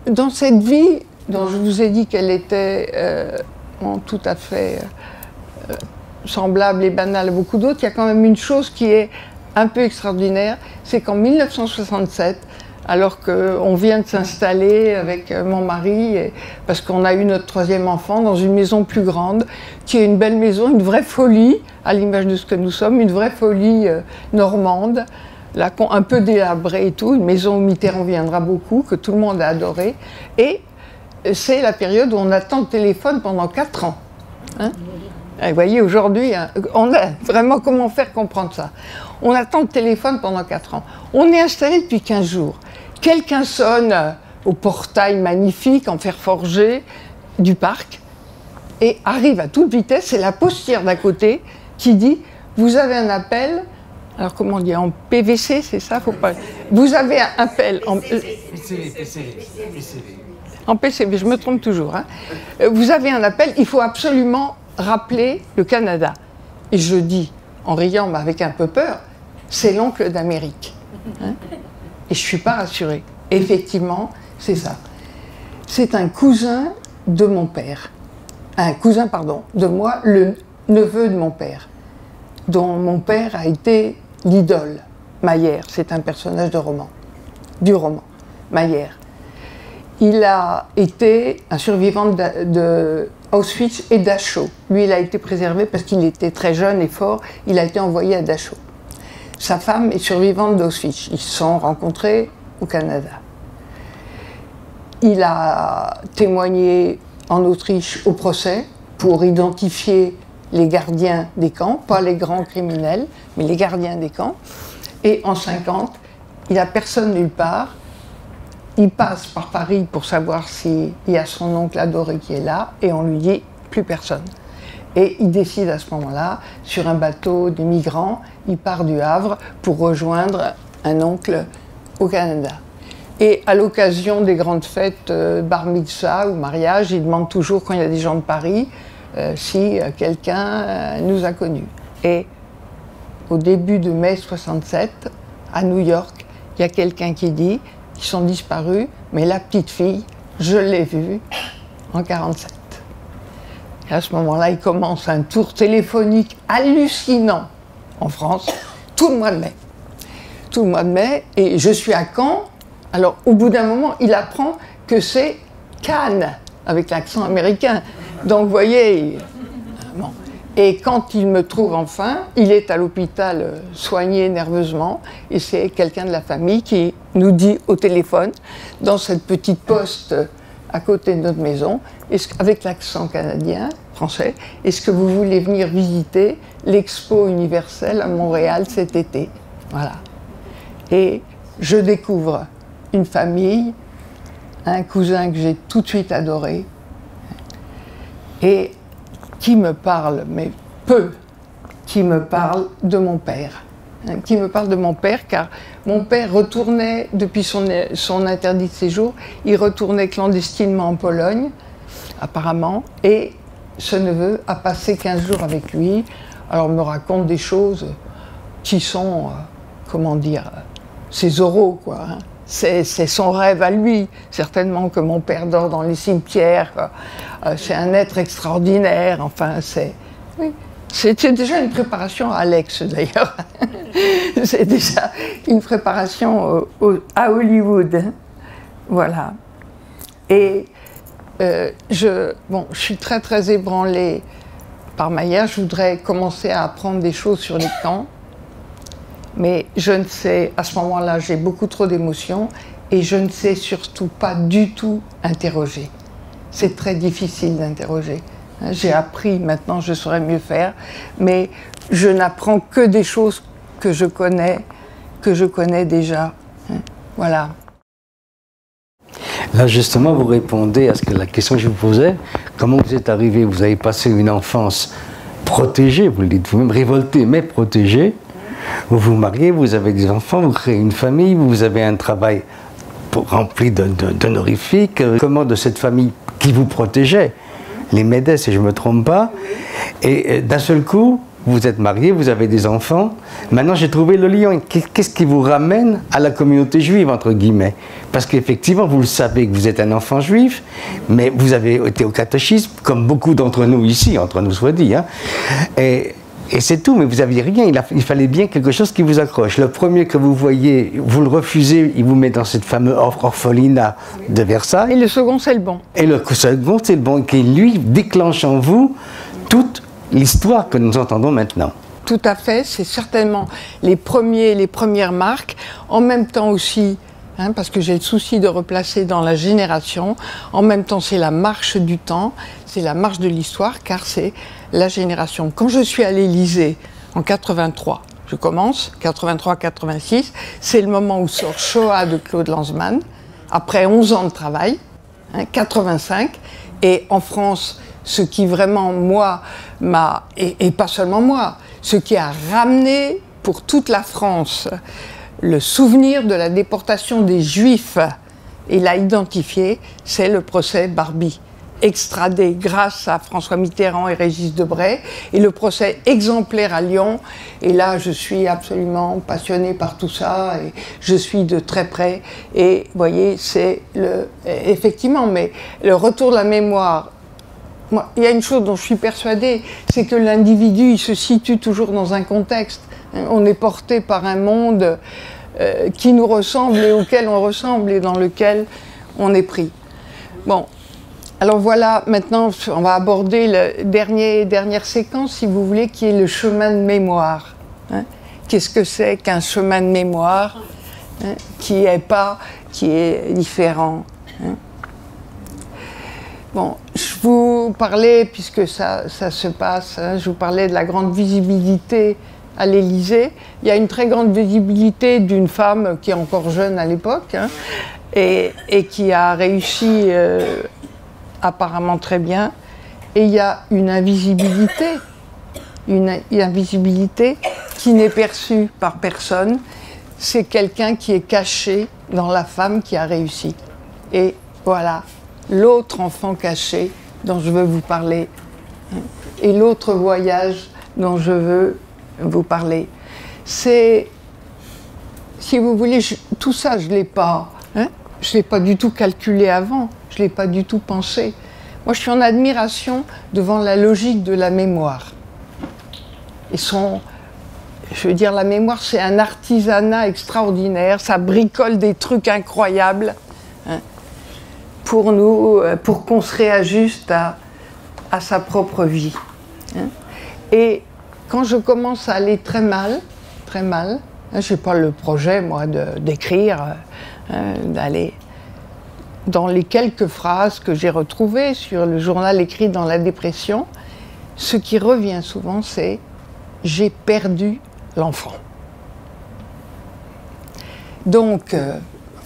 dans cette vie, dont je vous ai dit qu'elle était tout à fait semblable et banale à beaucoup d'autres, il y a quand même une chose qui est un peu extraordinaire, c'est qu'en 1967, alors qu'on vient de s'installer avec mon mari, parce qu'on a eu notre 3e enfant dans une maison plus grande, qui est une belle maison, une vraie folie, à l'image de ce que nous sommes, une vraie folie normande, là, un peu délabrée et tout, une maison où Mitterrand viendra beaucoup, que tout le monde a adoré, et c'est la période où on attend le téléphone pendant 4 ans. Hein. Et vous voyez, aujourd'hui, hein, on a vraiment comment faire comprendre ça. On attend le téléphone pendant 4 ans. On est installé depuis 15 jours. Quelqu'un sonne au portail magnifique en fer forgé du parc et arrive à toute vitesse. C'est la postière d'à côté qui dit « Vous avez un appel ». Alors comment on dit, en PVC, c'est ça, faut pas. Vous avez un appel en PCV. En PCV, je me trompe toujours. Hein. Vous avez un appel, il faut absolument rappeler le Canada. Et je dis, en riant, mais avec un peu peur, c'est l'oncle d'Amérique. Hein. Et je ne suis pas rassurée. Effectivement, c'est ça. C'est un cousin de mon père. Un cousin, pardon, de moi, le neveu de mon père, dont mon père a été l'idole. Maillère, c'est un personnage du roman, Maillère. Il a été un survivant de Auschwitz et Dachau. Lui, il a été préservé parce qu'il était très jeune et fort. Il a été envoyé à Dachau. Sa femme est survivante d'Auschwitz. Ils se sont rencontrés au Canada. Il a témoigné en Autriche au procès pour identifier les gardiens des camps, pas les grands criminels, mais les gardiens des camps. Et en 1950, il n'a personne nulle part. Il passe par Paris pour savoir s'il y a son oncle adoré qui est là, et on lui dit plus personne. Et il décide à ce moment-là, sur un bateau des migrants, il part du Havre pour rejoindre un oncle au Canada. Et à l'occasion des grandes fêtes bar mitzvah ou mariage, il demande toujours, quand il y a des gens de Paris, si quelqu'un nous a connus. Et au début de mai 67, à New York, il y a quelqu'un qui dit qu'ils sont disparus, mais la petite fille, je l'ai vue en 47. Et à ce moment-là, il commence un tour téléphonique hallucinant en France, tout le mois de mai. Tout le mois de mai, et je suis à Caen. Alors, au bout d'un moment, il apprend que c'est Cannes, avec l'accent américain. Donc, vous voyez, bon. Et quand il me trouve enfin, il est à l'hôpital soigné nerveusement, et c'est quelqu'un de la famille qui nous dit au téléphone, dans cette petite poste à côté de notre maison, avec l'accent canadien, français, est-ce que vous voulez venir visiter l'Expo universelle à Montréal cet été? Voilà. Et je découvre une famille, un cousin que j'ai tout de suite adoré, et qui me parle, mais peu, qui me parle de mon père. Qui me parle de mon père, car mon père retournait, depuis son interdit de séjour, il retournait clandestinement en Pologne, apparemment, et ce neveu a passé 15 jours avec lui. Alors, il me raconte des choses qui sont, comment dire, ses oraux, quoi. Hein. C'est son rêve à lui, certainement que mon père dort dans les cimetières. C'est un être extraordinaire, enfin, c'est... Oui. C'est déjà une préparation à Alex, d'ailleurs. C'est déjà une préparation à Hollywood. Hein. Voilà. Et je suis très, très ébranlée par Maillère. Je voudrais commencer à apprendre des choses sur les camps. Mais je ne sais, à ce moment-là, j'ai beaucoup trop d'émotions et je ne sais surtout pas du tout interroger. C'est très difficile d'interroger. J'ai appris, maintenant je saurais mieux faire, mais je n'apprends que des choses que je connais déjà. Voilà. Là, justement, vous répondez à la question que je vous posais. Comment vous êtes arrivé? Vous avez passé une enfance protégée, vous le dites vous-même, révoltée, mais protégée. Vous vous mariez, vous avez des enfants, vous créez une famille, vous avez un travail rempli d'honorifiques. Comment de cette famille qui vous protégeait, les m'aidait si je ne me trompe pas, et d'un seul coup, vous êtes marié, vous avez des enfants. Maintenant, j'ai trouvé le lien. Qu'est-ce qui vous ramène à la communauté juive, entre guillemets? Parce qu'effectivement, vous le savez que vous êtes un enfant juif, mais vous avez été au catéchisme, comme beaucoup d'entre nous ici, entre nous soit dit. Hein. Et c'est tout, mais vous n'aviez rien. Il fallait bien quelque chose qui vous accroche. Le premier que vous voyez, vous le refusez, il vous met dans cette fameuse orphelinat de Versailles. Et le second, c'est le bon. Et le second, c'est le bon, qui lui déclenche en vous toute l'histoire que nous entendons maintenant. Tout à fait, c'est certainement les premières marques. En même temps aussi, hein, parce que j'ai le souci de replacer dans la génération. En même temps, c'est la marche du temps, c'est la marche de l'histoire, car c'est la génération. Quand je suis à l'Élysée en 83, je commence, 83-86, c'est le moment où sort Shoah de Claude Lanzmann, après 11 ans de travail, hein, 85, et en France, ce qui vraiment, moi, et pas seulement moi, ce qui a ramené pour toute la France le souvenir de la déportation des Juifs et l'a identifié, c'est le procès Barbie, extradé grâce à François Mitterrand et Régis Debray, et le procès exemplaire à Lyon. Et là, je suis absolument passionnée par tout ça, et je suis de très près. Et vous voyez, c'est effectivement, mais le retour de la mémoire. Moi, il y a une chose dont je suis persuadée, c'est que l'individu, il se situe toujours dans un contexte. On est porté par un monde qui nous ressemble et auquel on ressemble et dans lequel on est pris. Bon, alors voilà, maintenant on va aborder la dernière séquence, si vous voulez, qui est le chemin de mémoire. Hein. Qu'est-ce que c'est qu'un chemin de mémoire, hein, qui est différent, hein. Bon, je vous parlais, puisque ça se passe, hein, je vous parlais de la grande visibilité à l'Élysée. Il y a une très grande visibilité d'une femme qui est encore jeune à l'époque, hein, et qui a réussi apparemment très bien. Et il y a une invisibilité qui n'est perçue par personne. C'est quelqu'un qui est caché dans la femme qui a réussi. Et voilà. L'autre enfant caché dont je veux vous parler, et l'autre voyage dont je veux vous parler. C'est, si vous voulez, tout ça, je ne l'ai pas, hein, je l'ai pas du tout calculé avant, je ne l'ai pas du tout pensé. Moi, je suis en admiration devant la logique de la mémoire. Je veux dire, la mémoire, c'est un artisanat extraordinaire, ça bricole des trucs incroyables, hein, pour qu'on se réajuste à sa propre vie. Hein. Et quand je commence à aller très mal, hein, je n'ai pas le projet, moi, d'écrire, d'aller dans les quelques phrases que j'ai retrouvées sur le journal écrit dans la dépression, ce qui revient souvent, c'est « j'ai perdu l'enfant ». Donc,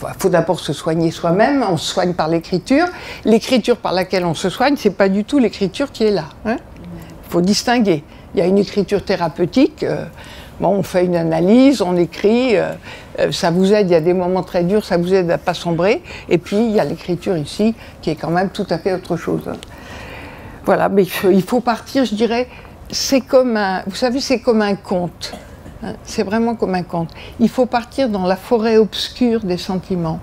il faut d'abord se soigner soi-même, on se soigne par l'écriture. L'écriture par laquelle on se soigne, ce n'est pas du tout l'écriture qui est là. Hein. Il faut distinguer. Il y a une écriture thérapeutique, bon, on fait une analyse, on écrit, ça vous aide, il y a des moments très durs, ça vous aide à ne pas sombrer. Et puis, il y a l'écriture ici, qui est quand même tout à fait autre chose. Voilà, mais il faut partir, je dirais, c'est comme vous savez, c'est comme un conte. C'est vraiment comme un conte. Il faut partir dans la forêt obscure des sentiments.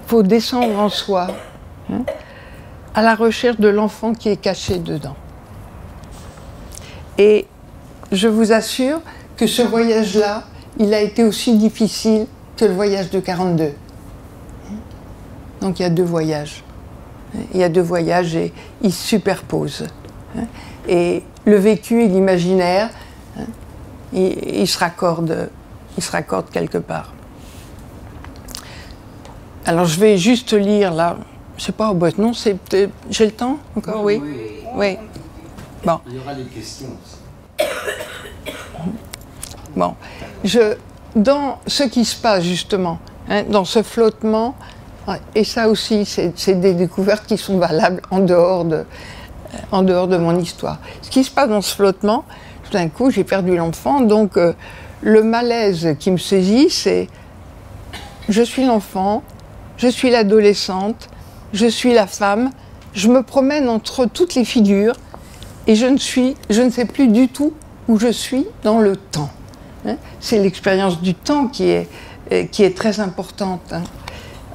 Il faut descendre en soi, hein, à la recherche de l'enfant qui est caché dedans. Et je vous assure que ce voyage-là, il a été aussi difficile que le voyage de 42. Donc il y a deux voyages. Il y a deux voyages et ils se superposent. Et le vécu et l'imaginaire, il se raccorde quelque part. Alors je vais juste lire là, je sais pas, non, c'est peut-être, j'ai le temps encore, oui. Bon. Il y aura des questions. Bon, dans ce qui se passe justement, hein, dans ce flottement, et ça aussi, c'est des découvertes qui sont valables en dehors de mon histoire. Ce qui se passe dans ce flottement, tout d'un coup, j'ai perdu l'enfant, donc le malaise qui me saisit, c'est je suis l'enfant, je suis l'adolescente, je suis la femme, je me promène entre toutes les figures et je ne sais plus du tout où je suis dans le temps. Hein. C'est l'expérience du temps qui est très importante. Hein.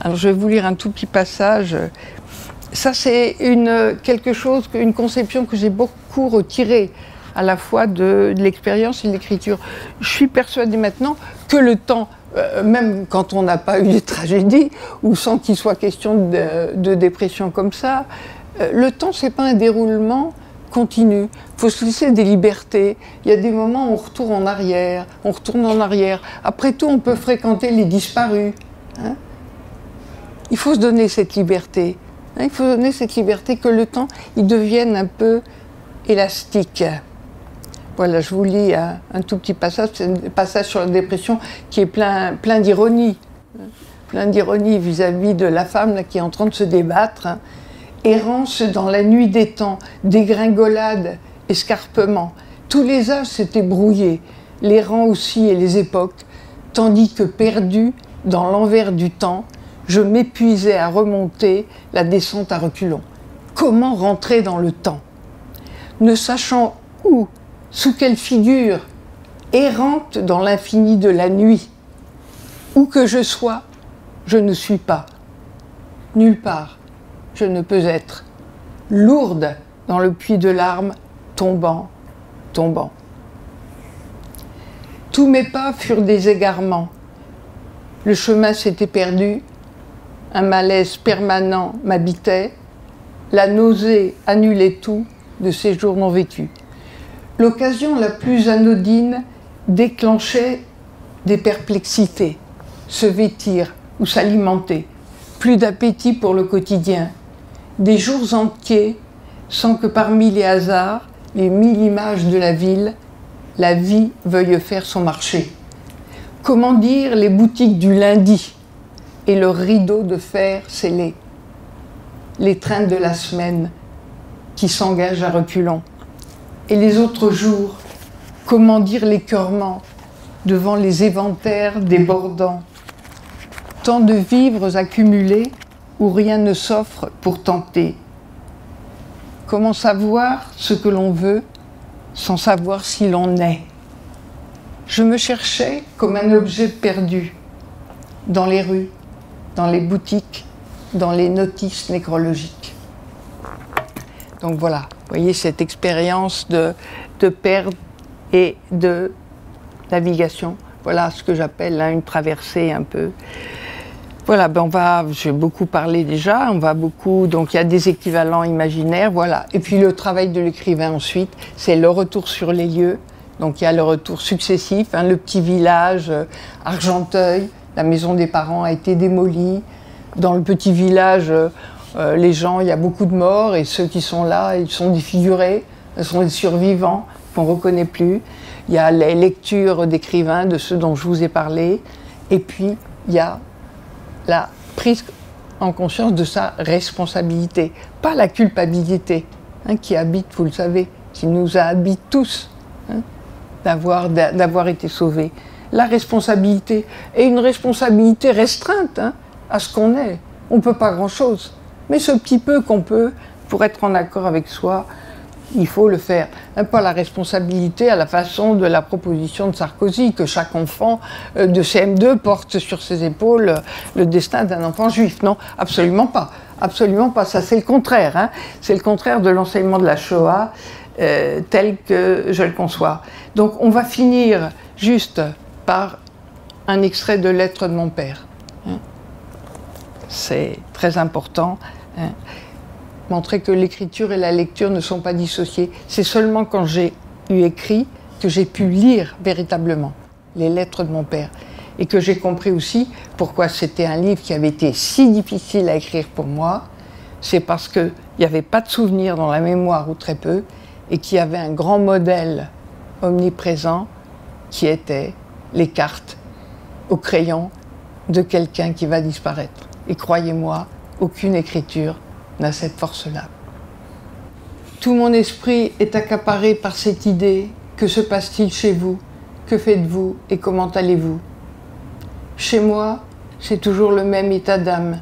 Alors je vais vous lire un tout petit passage. Ça, c'est une conception que j'ai beaucoup retirée à la fois de l'expérience et de l'écriture. Je suis persuadée maintenant que le temps, même quand on n'a pas eu de tragédie, ou sans qu'il soit question de dépression comme ça, le temps, c'est pas un déroulement continu. Il faut se laisser des libertés. Il y a des moments où on retourne en arrière, Après tout, on peut fréquenter les disparus. Hein. Il faut se donner cette liberté. Il faut donner cette liberté que le temps, il devienne un peu élastique. Voilà, je vous lis un tout petit passage, c'est un passage sur la dépression qui est plein d'ironie. Plein d'ironie vis-à-vis de la femme là, qui est en train de se débattre. Errance dans la nuit des temps, dégringolade, escarpement. Tous les âges s'étaient brouillés, les rangs aussi et les époques, tandis que perdu dans l'envers du temps, je m'épuisais à remonter la descente à reculons. Comment rentrer dans le temps? Ne sachant où, sous quelle figure, errante dans l'infini de la nuit. Où que je sois, je ne suis pas. Nulle part, je ne peux être. Lourde dans le puits de larmes, tombant, tombant. Tous mes pas furent des égarements. Le chemin s'était perdu, un malaise permanent m'habitait, la nausée annulait tout de ces jours non vécus. L'occasion la plus anodine déclenchait des perplexités, se vêtir ou s'alimenter, plus d'appétit pour le quotidien, des jours entiers sans que parmi les hasards, les 1000 images de la ville, la vie veuille faire son marché. Comment dire les boutiques du lundi et le rideau de fer scellé, les trains de la semaine qui s'engagent à reculons, et les autres jours, comment dire l'écœurement devant les éventaires débordants, tant de vivres accumulés où rien ne s'offre pour tenter. Comment savoir ce que l'on veut sans savoir si l'on est? Je me cherchais comme un objet perdu, dans les rues, dans les boutiques, dans les notices nécrologiques. Donc voilà, vous voyez cette expérience de perte et de navigation. Voilà ce que j'appelle une traversée un peu. Voilà, j'ai beaucoup parlé déjà, donc il y a des équivalents imaginaires, voilà. Et puis le travail de l'écrivain ensuite, c'est le retour sur les lieux. Donc il y a le retour successif, le petit village Argenteuil, la maison des parents a été démolie. Dans le petit village, les gens, il y a beaucoup de morts et ceux qui sont là, ils sont défigurés, ils sont des survivants qu'on ne reconnaît plus. Il y a les lectures d'écrivains, de ceux dont je vous ai parlé. Et puis il y a la prise en conscience de sa responsabilité, pas la culpabilité, qui habite, vous le savez, qui nous habite tous, d'avoir été sauvés. La responsabilité, et une responsabilité restreinte à ce qu'on est. On ne peut pas grand-chose, mais ce petit peu qu'on peut, pour être en accord avec soi, il faut le faire. Pas la responsabilité à la façon de la proposition de Sarkozy, que chaque enfant de CM2 porte sur ses épaules le destin d'un enfant juif. Non, absolument pas. Absolument pas. Ça, c'est le contraire. C'est le contraire de l'enseignement de la Shoah tel que je le conçois. Donc, on va finir juste par un extrait de Lettres de mon père. C'est très important. Montrer que l'écriture et la lecture ne sont pas dissociées. C'est seulement quand j'ai eu écrit que j'ai pu lire véritablement les lettres de mon père et que j'ai compris aussi pourquoi c'était un livre qui avait été si difficile à écrire pour moi. C'est parce qu'il n'y avait pas de souvenirs dans la mémoire ou très peu et qu'il y avait un grand modèle omniprésent qui était les cartes au crayon de quelqu'un qui va disparaître. Et croyez-moi, aucune écriture n'a cette force-là. Tout mon esprit est accaparé par cette idée. Que se passe-t-il chez vous? Que faites-vous et comment allez-vous? Chez moi, c'est toujours le même état d'âme.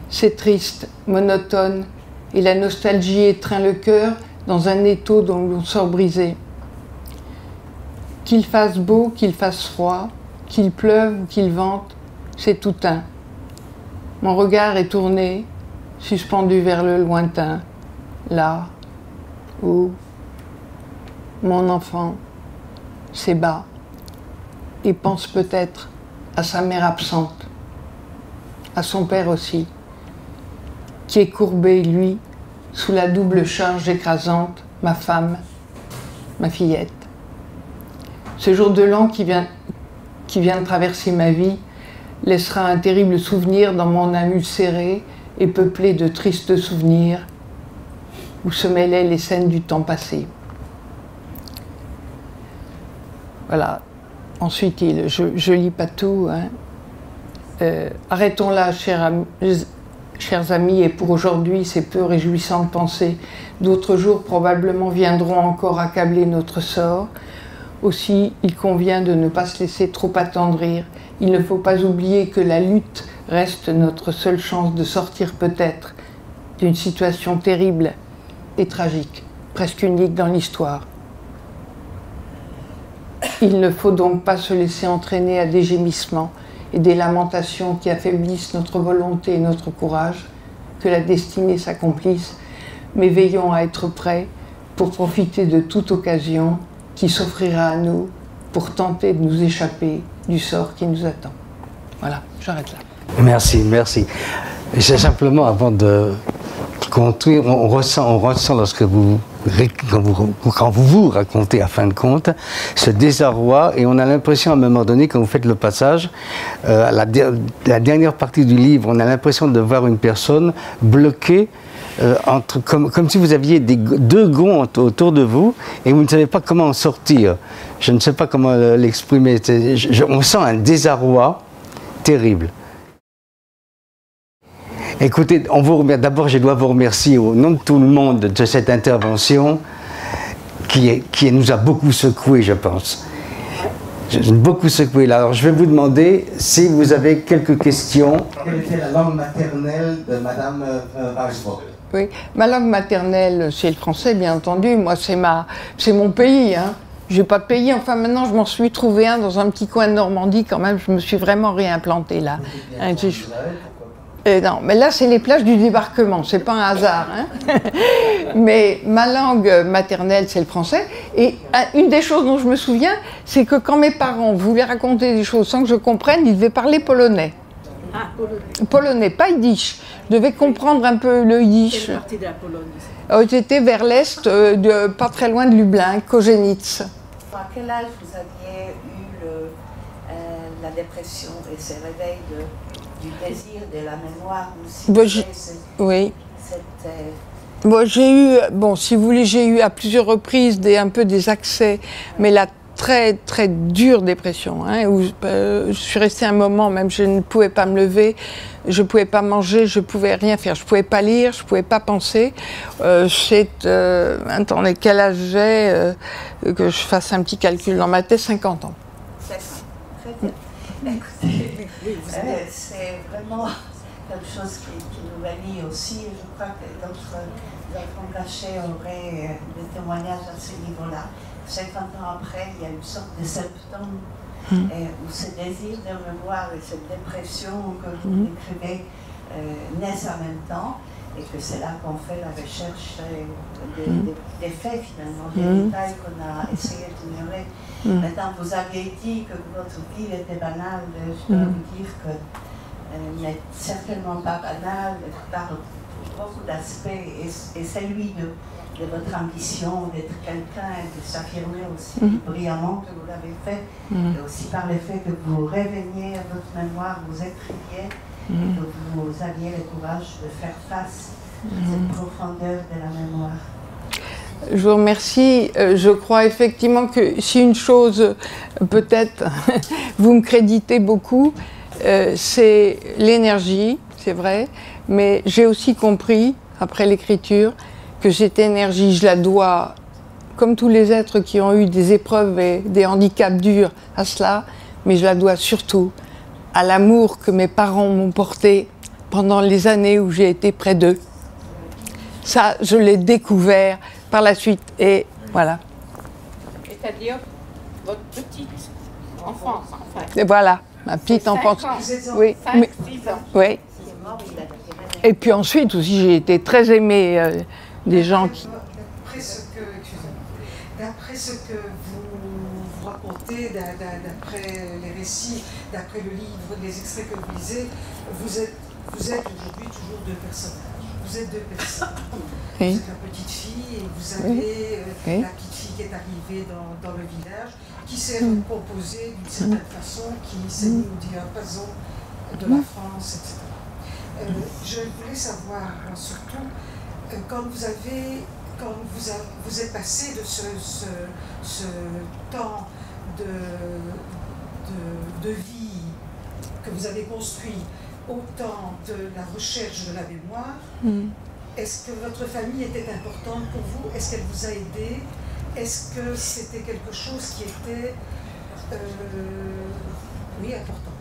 C'est triste, monotone, et la nostalgie étreint le cœur dans un étau dont l'on sort brisé. Qu'il fasse beau, qu'il fasse froid, qu'il pleuve ou qu'il vente, c'est tout un. Mon regard est tourné, suspendu vers le lointain, là où mon enfant s'ébat et pense peut-être à sa mère absente, à son père aussi, qui est courbé, lui, sous la double charge écrasante, ma femme, ma fillette. Ce jour de l'an qui vient de traverser ma vie laissera un terrible souvenir dans mon âme ulcérée et peuplée de tristes souvenirs où se mêlaient les scènes du temps passé. Voilà. Ensuite, je lis pas tout. Hein. Arrêtons là, chers amis, et pour aujourd'hui, ces peu réjouissantes pensées. D'autres jours probablement viendront encore accabler notre sort. Aussi, il convient de ne pas se laisser trop attendrir. Il ne faut pas oublier que la lutte reste notre seule chance de sortir peut-être d'une situation terrible et tragique, presque unique dans l'histoire. Il ne faut donc pas se laisser entraîner à des gémissements et des lamentations qui affaiblissent notre volonté et notre courage, que la destinée s'accomplisse, mais veillons à être prêts pour profiter de toute occasion qui s'offrira à nous pour tenter de nous échapper du sort qui nous attend. Voilà, j'arrête là. Merci, merci. Et c'est simplement avant de construire, on ressent lorsque quand vous racontez à fin de compte ce désarroi, et on a l'impression à un moment donné, quand vous faites le passage, la dernière partie du livre, on a l'impression de voir une personne bloquée comme si vous aviez deux gonds autour de vous et vous ne savez pas comment en sortir. Je ne sais pas comment l'exprimer. On sent un désarroi terrible. Écoutez, d'abord je dois vous remercier au nom de tout le monde de cette intervention qui nous a beaucoup secoué, je pense. Beaucoup secoué. Là. Alors je vais vous demander si vous avez quelques questions. Quelle était la langue maternelle de Madame Weisbrod? Oui, ma langue maternelle, c'est le français, bien entendu. Moi, c'est mon pays. Hein. J'ai pas de pays. Enfin, maintenant, je m'en suis trouvé un dans un petit coin de Normandie, quand même. Je me suis vraiment réimplantée là. Hein, non, mais là, c'est les plages du débarquement. C'est pas un hasard. Hein. Mais ma langue maternelle, c'est le français. Et une des choses dont je me souviens, c'est que quand mes parents voulaient raconter des choses sans que je comprenne, ils devaient parler polonais. Ah, polonais, pas yiddish. Je devais comprendre un peu le yiddish. Quelle partie de la Pologne? J'étais vers l'est, pas très loin de Lublin, Kozienice. À quel âge vous aviez eu la dépression et ce réveil du désir, de la mémoire oui. Bon, j'ai eu, si vous voulez, j'ai eu à plusieurs reprises un peu des accès, mais la très très dure dépression, hein, où je suis restée un moment, même je ne pouvais pas me lever, je ne pouvais pas manger, je ne pouvais rien faire, je ne pouvais pas lire, je ne pouvais pas penser. Attendez, quel âge j'ai, que je fasse un petit calcul dans ma tête, 50 ans. Très bien. Écoutez, c'est vraiment quelque chose qui nous valide aussi. Je crois que d'autres enfants cachés auraient des témoignages à ce niveau-là. 50 ans après, il y a une sorte de septembre où ce désir de mémoire et cette dépression que vous décrivez naissent en même temps, et que c'est là qu'on fait la recherche des faits finalement, des détails qu'on a essayé d'ignorer. Maintenant, vous aviez dit que votre vie était banale. Je dois vous dire que n'est certainement pas banale par beaucoup d'aspects, et celui de votre ambition d'être quelqu'un et de s'affirmer aussi brillamment que vous l'avez fait, et aussi par le fait que vous reveniez à votre mémoire, vous écriviez, et que vous aviez le courage de faire face à cette profondeur de la mémoire. Je vous remercie. Je crois effectivement que si une chose, peut-être, vous me créditez beaucoup, c'est l'énergie, c'est vrai, mais j'ai aussi compris, après l'écriture, que cette énergie, je la dois, comme tous les êtres qui ont eu des épreuves et des handicaps durs, à cela, mais je la dois surtout à l'amour que mes parents m'ont porté pendant les années où j'ai été près d'eux. Ça, je l'ai découvert par la suite, et voilà. C'est-à-dire votre petite enfance, en fait. Et voilà, ma petite enfance. Oui, 5, 6 ans. Oui. Et puis ensuite aussi, j'ai été très aimée des gens qui... D'après ce que vous racontez, d'après les récits, d'après le livre, les extraits que vous lisez, vous êtes aujourd'hui toujours deux personnages. Vous êtes deux personnes. Vous êtes la petite fille et vous avez la petite fille qui est arrivée dans le village, qui s'est recomposée d'une certaine façon, qui s'est mis au diapason de la France, etc. Je voulais savoir surtout quand vous êtes passé de ce temps de vie que vous avez construit au temps de la recherche de la mémoire, est-ce que votre famille était importante pour vous? Est-ce qu'elle vous a aidé? Est-ce que c'était quelque chose qui était oui, important?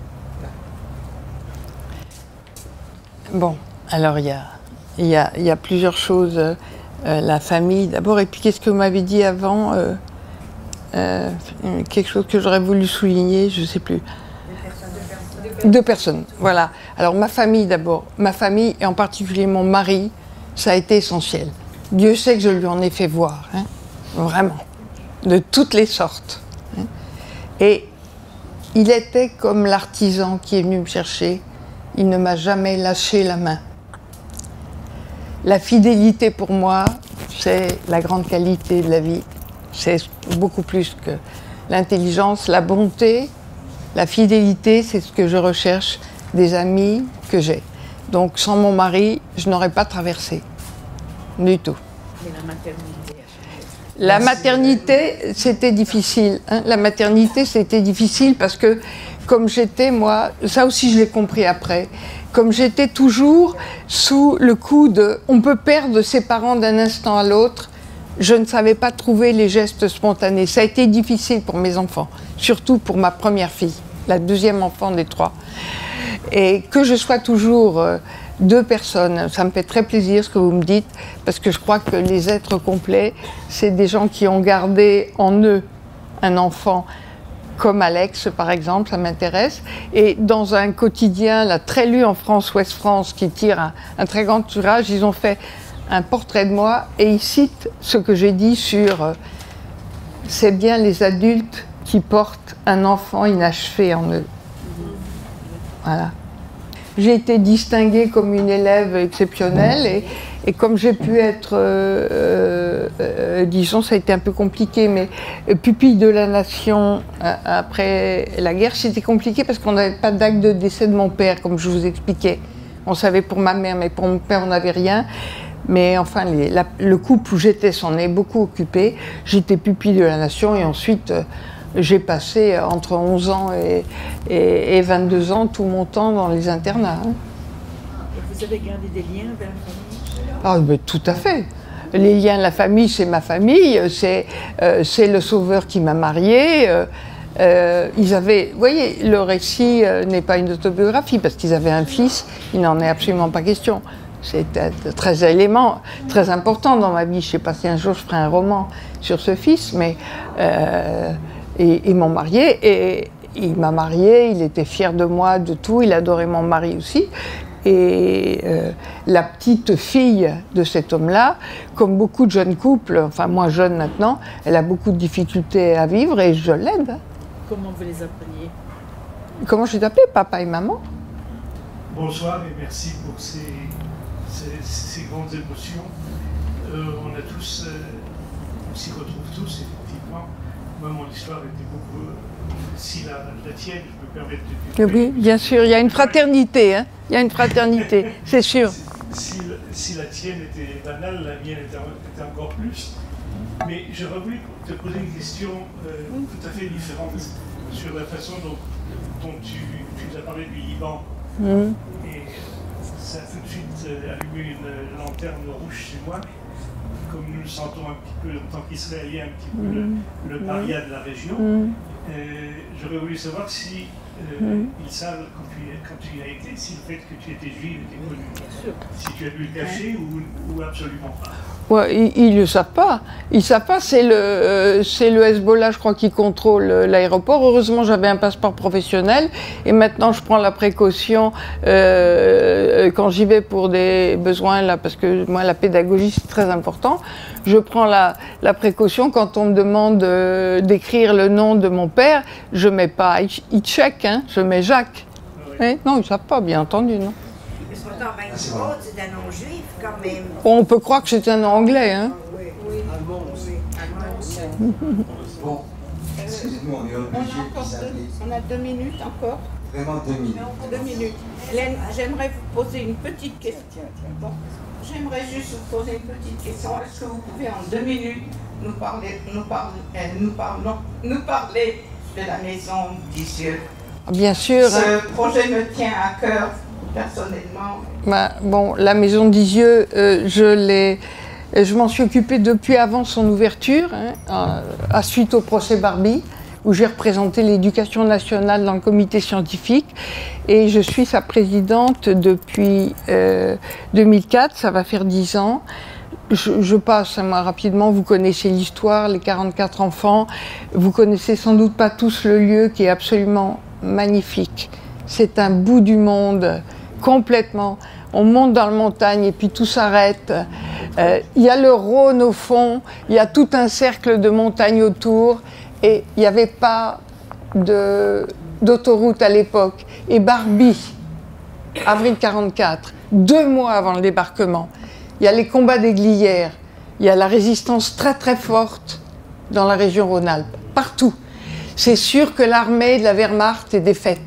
Bon, alors il y a plusieurs choses. La famille d'abord, et puis qu'est-ce que vous m'avez dit avant quelque chose que j'aurais voulu souligner, je ne sais plus. Deux personnes, voilà. Alors ma famille d'abord, ma famille et en particulier mon mari, ça a été essentiel. Dieu sait que je lui en ai fait voir, hein, vraiment, de toutes les sortes. Hein. Et il était comme l'artisan qui est venu me chercher, il ne m'a jamais lâché la main. La fidélité pour moi, c'est la grande qualité de la vie. C'est beaucoup plus que l'intelligence, la bonté, la fidélité, c'est ce que je recherche des amis que j'ai. Donc sans mon mari, je n'aurais pas traversé, du tout. Mais la maternité... La maternité, c'était difficile. Hein. La maternité, c'était difficile parce que comme j'étais, moi, ça aussi je l'ai compris après, comme j'étais toujours sous le coup de « on peut perdre ses parents d'un instant à l'autre », je ne savais pas trouver les gestes spontanés. Ça a été difficile pour mes enfants, surtout pour ma première fille, la deuxième enfant des trois. Et que je sois toujours deux personnes, ça me fait très plaisir ce que vous me dites, parce que je crois que les êtres complets, c'est des gens qui ont gardé en eux un enfant comme Alex, par exemple, ça m'intéresse. Et dans un quotidien, là, très lu en France, Ouest France, qui tire un très grand tirage, ils ont fait un portrait de moi et ils citent ce que j'ai dit sur c'est bien les adultes qui portent un enfant inachevé en eux. Voilà. J'ai été distinguée comme une élève exceptionnelle et comme j'ai pu être, disons, ça a été un peu compliqué, mais pupille de la nation après la guerre, c'était compliqué parce qu'on n'avait pas d'acte de décès de mon père, comme je vous expliquais. On savait pour ma mère, mais pour mon père, on n'avait rien. Mais enfin, le couple où j'étais s'en est beaucoup occupé. J'étais pupille de la nation et ensuite, j'ai passé entre 11 ans et 22 ans tout mon temps dans les internats. Hein. Et vous avez gardé des liens avec la famille? Ah, mais tout à fait. Les liens de la famille, c'est ma famille, c'est le sauveur qui m'a mariée. Ils avaient, vous voyez, le récit n'est pas une autobiographie parce qu'ils avaient un fils, il n'en est absolument pas question. C'est très élément, très important dans ma vie. Je ne sais pas si un jour je ferai un roman sur ce fils, mais ils m'ont mariée et il m'a mariée, il était fier de moi, de tout, il adorait mon mari aussi. Et la petite fille de cet homme-là, comme beaucoup de jeunes couples, enfin moi jeune maintenant, elle a beaucoup de difficultés à vivre et je l'aide. Comment vous les appeliez? Comment je les appelais, papa et maman? Bonsoir et merci pour ces grandes émotions. On a tous, on s'y retrouve tous effectivement. Moi mon histoire était beaucoup, si la tienne, je me permets de dire. Oui, bien sûr, il y a une fraternité, hein. Il y a une fraternité, c'est sûr. Si la tienne était banale, la mienne était encore plus. Mais j'aurais voulu te poser une question tout à fait différente sur la façon dont tu nous as parlé du Liban. Et ça a tout de suite allumé une lanterne rouge chez moi. Comme nous le sentons un petit peu en tant qu'Israéliens, un petit peu le paria de la région. J'aurais voulu savoir si ils savent, quand tu y as été, si le fait que tu étais juive était connu. Si tu as dû le cacher ou absolument pas. Ouais, ils ne le savent pas. Ils ne savent pas, c'est le Hezbollah, je crois, qui contrôle l'aéroport. Heureusement, j'avais un passeport professionnel. Et maintenant, je prends la précaution quand j'y vais pour des besoins, là, parce que moi, la pédagogie, c'est très important. Je prends la précaution quand on me demande d'écrire le nom de mon père. Je ne mets pas Hitchek, hein, je mets Jacques. Oui. Non, ils ne savent pas, bien entendu, non. C'est un nom juif quand même. On peut croire que c'est un nom anglais, hein. Oui. Allemand aussi. Bon, excusez-moi, on est obligé de s'appeler. On a 2 minutes encore. Vraiment 2 minutes. 2 minutes. Hélène, j'aimerais vous poser une petite question. Bon, j'aimerais juste vous poser une petite question. Est-ce que vous pouvez en 2 minutes nous parler de la maison d'Isieux? Bien sûr. Ce projet me tient à cœur personnellement. Bon, la maison d'Isieux, je m'en suis occupée depuis avant son ouverture, à suite au procès Barbie, où j'ai représenté l'éducation nationale dans le comité scientifique, et je suis sa présidente depuis 2004, ça va faire 10 ans. Je passe moi, rapidement, vous connaissez l'histoire, les 44 enfants, vous connaissez sans doute pas tous le lieu qui est absolument magnifique. C'est un bout du monde, complètement. On monte dans la montagne et puis tout s'arrête. Il y a le Rhône au fond, il y a tout un cercle de montagnes autour, et il n'y avait pas d'autoroute à l'époque. Et Barbie, avril 44, 2 mois avant le débarquement, il y a les combats des Glières, il y a la résistance très très forte dans la région Rhône-Alpes, partout. C'est sûr que l'armée de la Wehrmacht est défaite.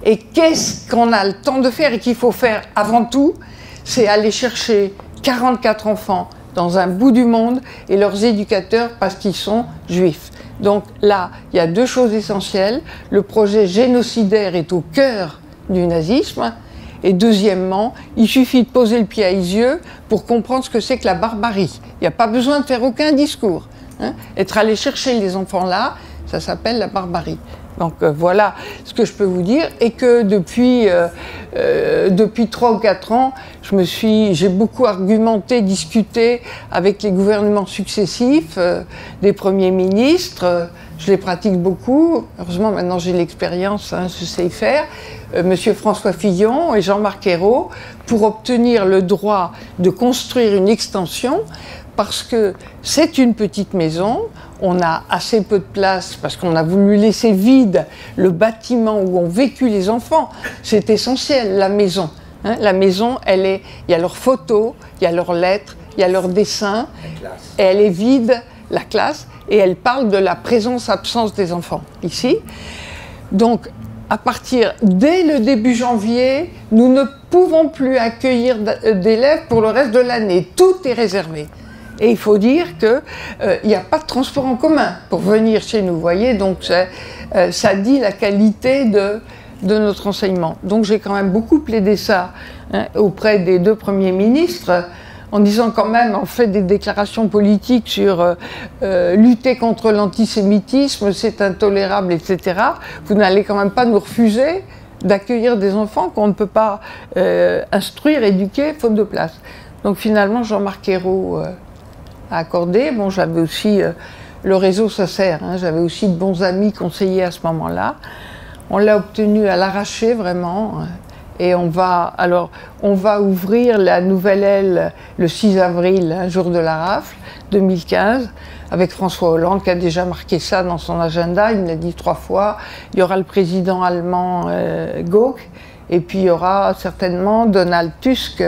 Et qu'est-ce qu'on a le temps de faire et qu'il faut faire avant tout, c'est aller chercher 44 enfants dans un bout du monde et leurs éducateurs parce qu'ils sont juifs. Donc là, il y a 2 choses essentielles. Le projet génocidaire est au cœur du nazisme. Et deuxièmement, il suffit de poser le pied à Isieux pour comprendre ce que c'est que la barbarie. Il n'y a pas besoin de faire aucun discours. Être allé chercher les enfants là, ça s'appelle la barbarie. Donc voilà ce que je peux vous dire, et que depuis 3 ou 4 ans, j'ai beaucoup argumenté, discuté avec les gouvernements successifs, des premiers ministres, je les pratique beaucoup, heureusement maintenant j'ai l'expérience, je sais y faire, Monsieur François Fillon et Jean-Marc Ayrault, pour obtenir le droit de construire une extension, parce que c'est une petite maison, on a assez peu de place parce qu'on a voulu laisser vide le bâtiment où ont vécu les enfants. C'est essentiel, la maison. La maison, il y a leurs photos, il y a leurs lettres, il y a leurs dessins, et elle est vide, la classe, et elle parle de la présence-absence des enfants, ici. Donc, dès le début janvier, nous ne pouvons plus accueillir d'élèves pour le reste de l'année. Tout est réservé. Et il faut dire qu'il n'y a pas de transport en commun pour venir chez nous, vous voyez, donc ça dit la qualité de notre enseignement. Donc j'ai quand même beaucoup plaidé ça auprès des 2 premiers ministres, en disant quand même, on fait des déclarations politiques sur lutter contre l'antisémitisme, c'est intolérable, etc. Vous n'allez quand même pas nous refuser d'accueillir des enfants qu'on ne peut pas instruire, éduquer, faute de place. Donc finalement, Jean-Marc Ayrault a accordé. Bon, j'avais aussi, le réseau ça sert, j'avais aussi de bons amis conseillers à ce moment-là. On l'a obtenu à l'arraché vraiment, et on va ouvrir la nouvelle aile le 6 avril, jour de la rafle 2015, avec François Hollande qui a déjà marqué ça dans son agenda, il me l'a dit 3 fois. Il y aura le président allemand Gauck, et puis il y aura certainement Donald Tusk,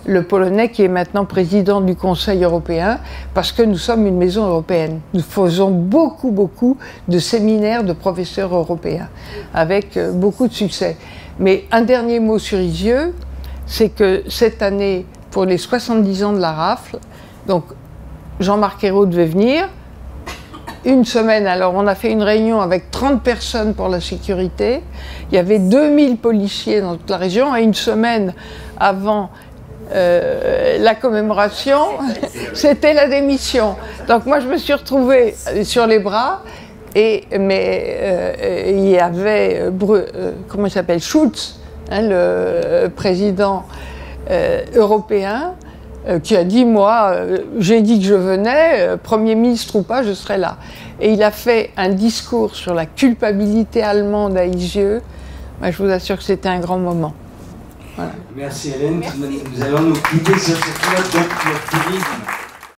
le Polonais qui est maintenant président du Conseil européen, parce que nous sommes une maison européenne. Nous faisons beaucoup de séminaires de professeurs européens, avec beaucoup de succès. Mais un dernier mot sur Isieux, c'est que cette année, pour les 70 ans de la rafle, donc Jean-Marc Ayrault devait venir, une semaine, alors on a fait une réunion avec 30 personnes pour la sécurité, il y avait 2000 policiers dans toute la région, et une semaine avant la commémoration, c'était la démission. Donc moi je me suis retrouvée sur les bras, mais il y avait, comment il s'appelle, Schulz, le président européen, qui a dit, moi, j'ai dit que je venais, Premier ministre ou pas, je serai là. Et il a fait un discours sur la culpabilité allemande à Isieux. Moi, je vous assure que c'était un grand moment. Voilà. Merci Hélène. Merci. Nous allons nous quitter sur cette note d'optimisme.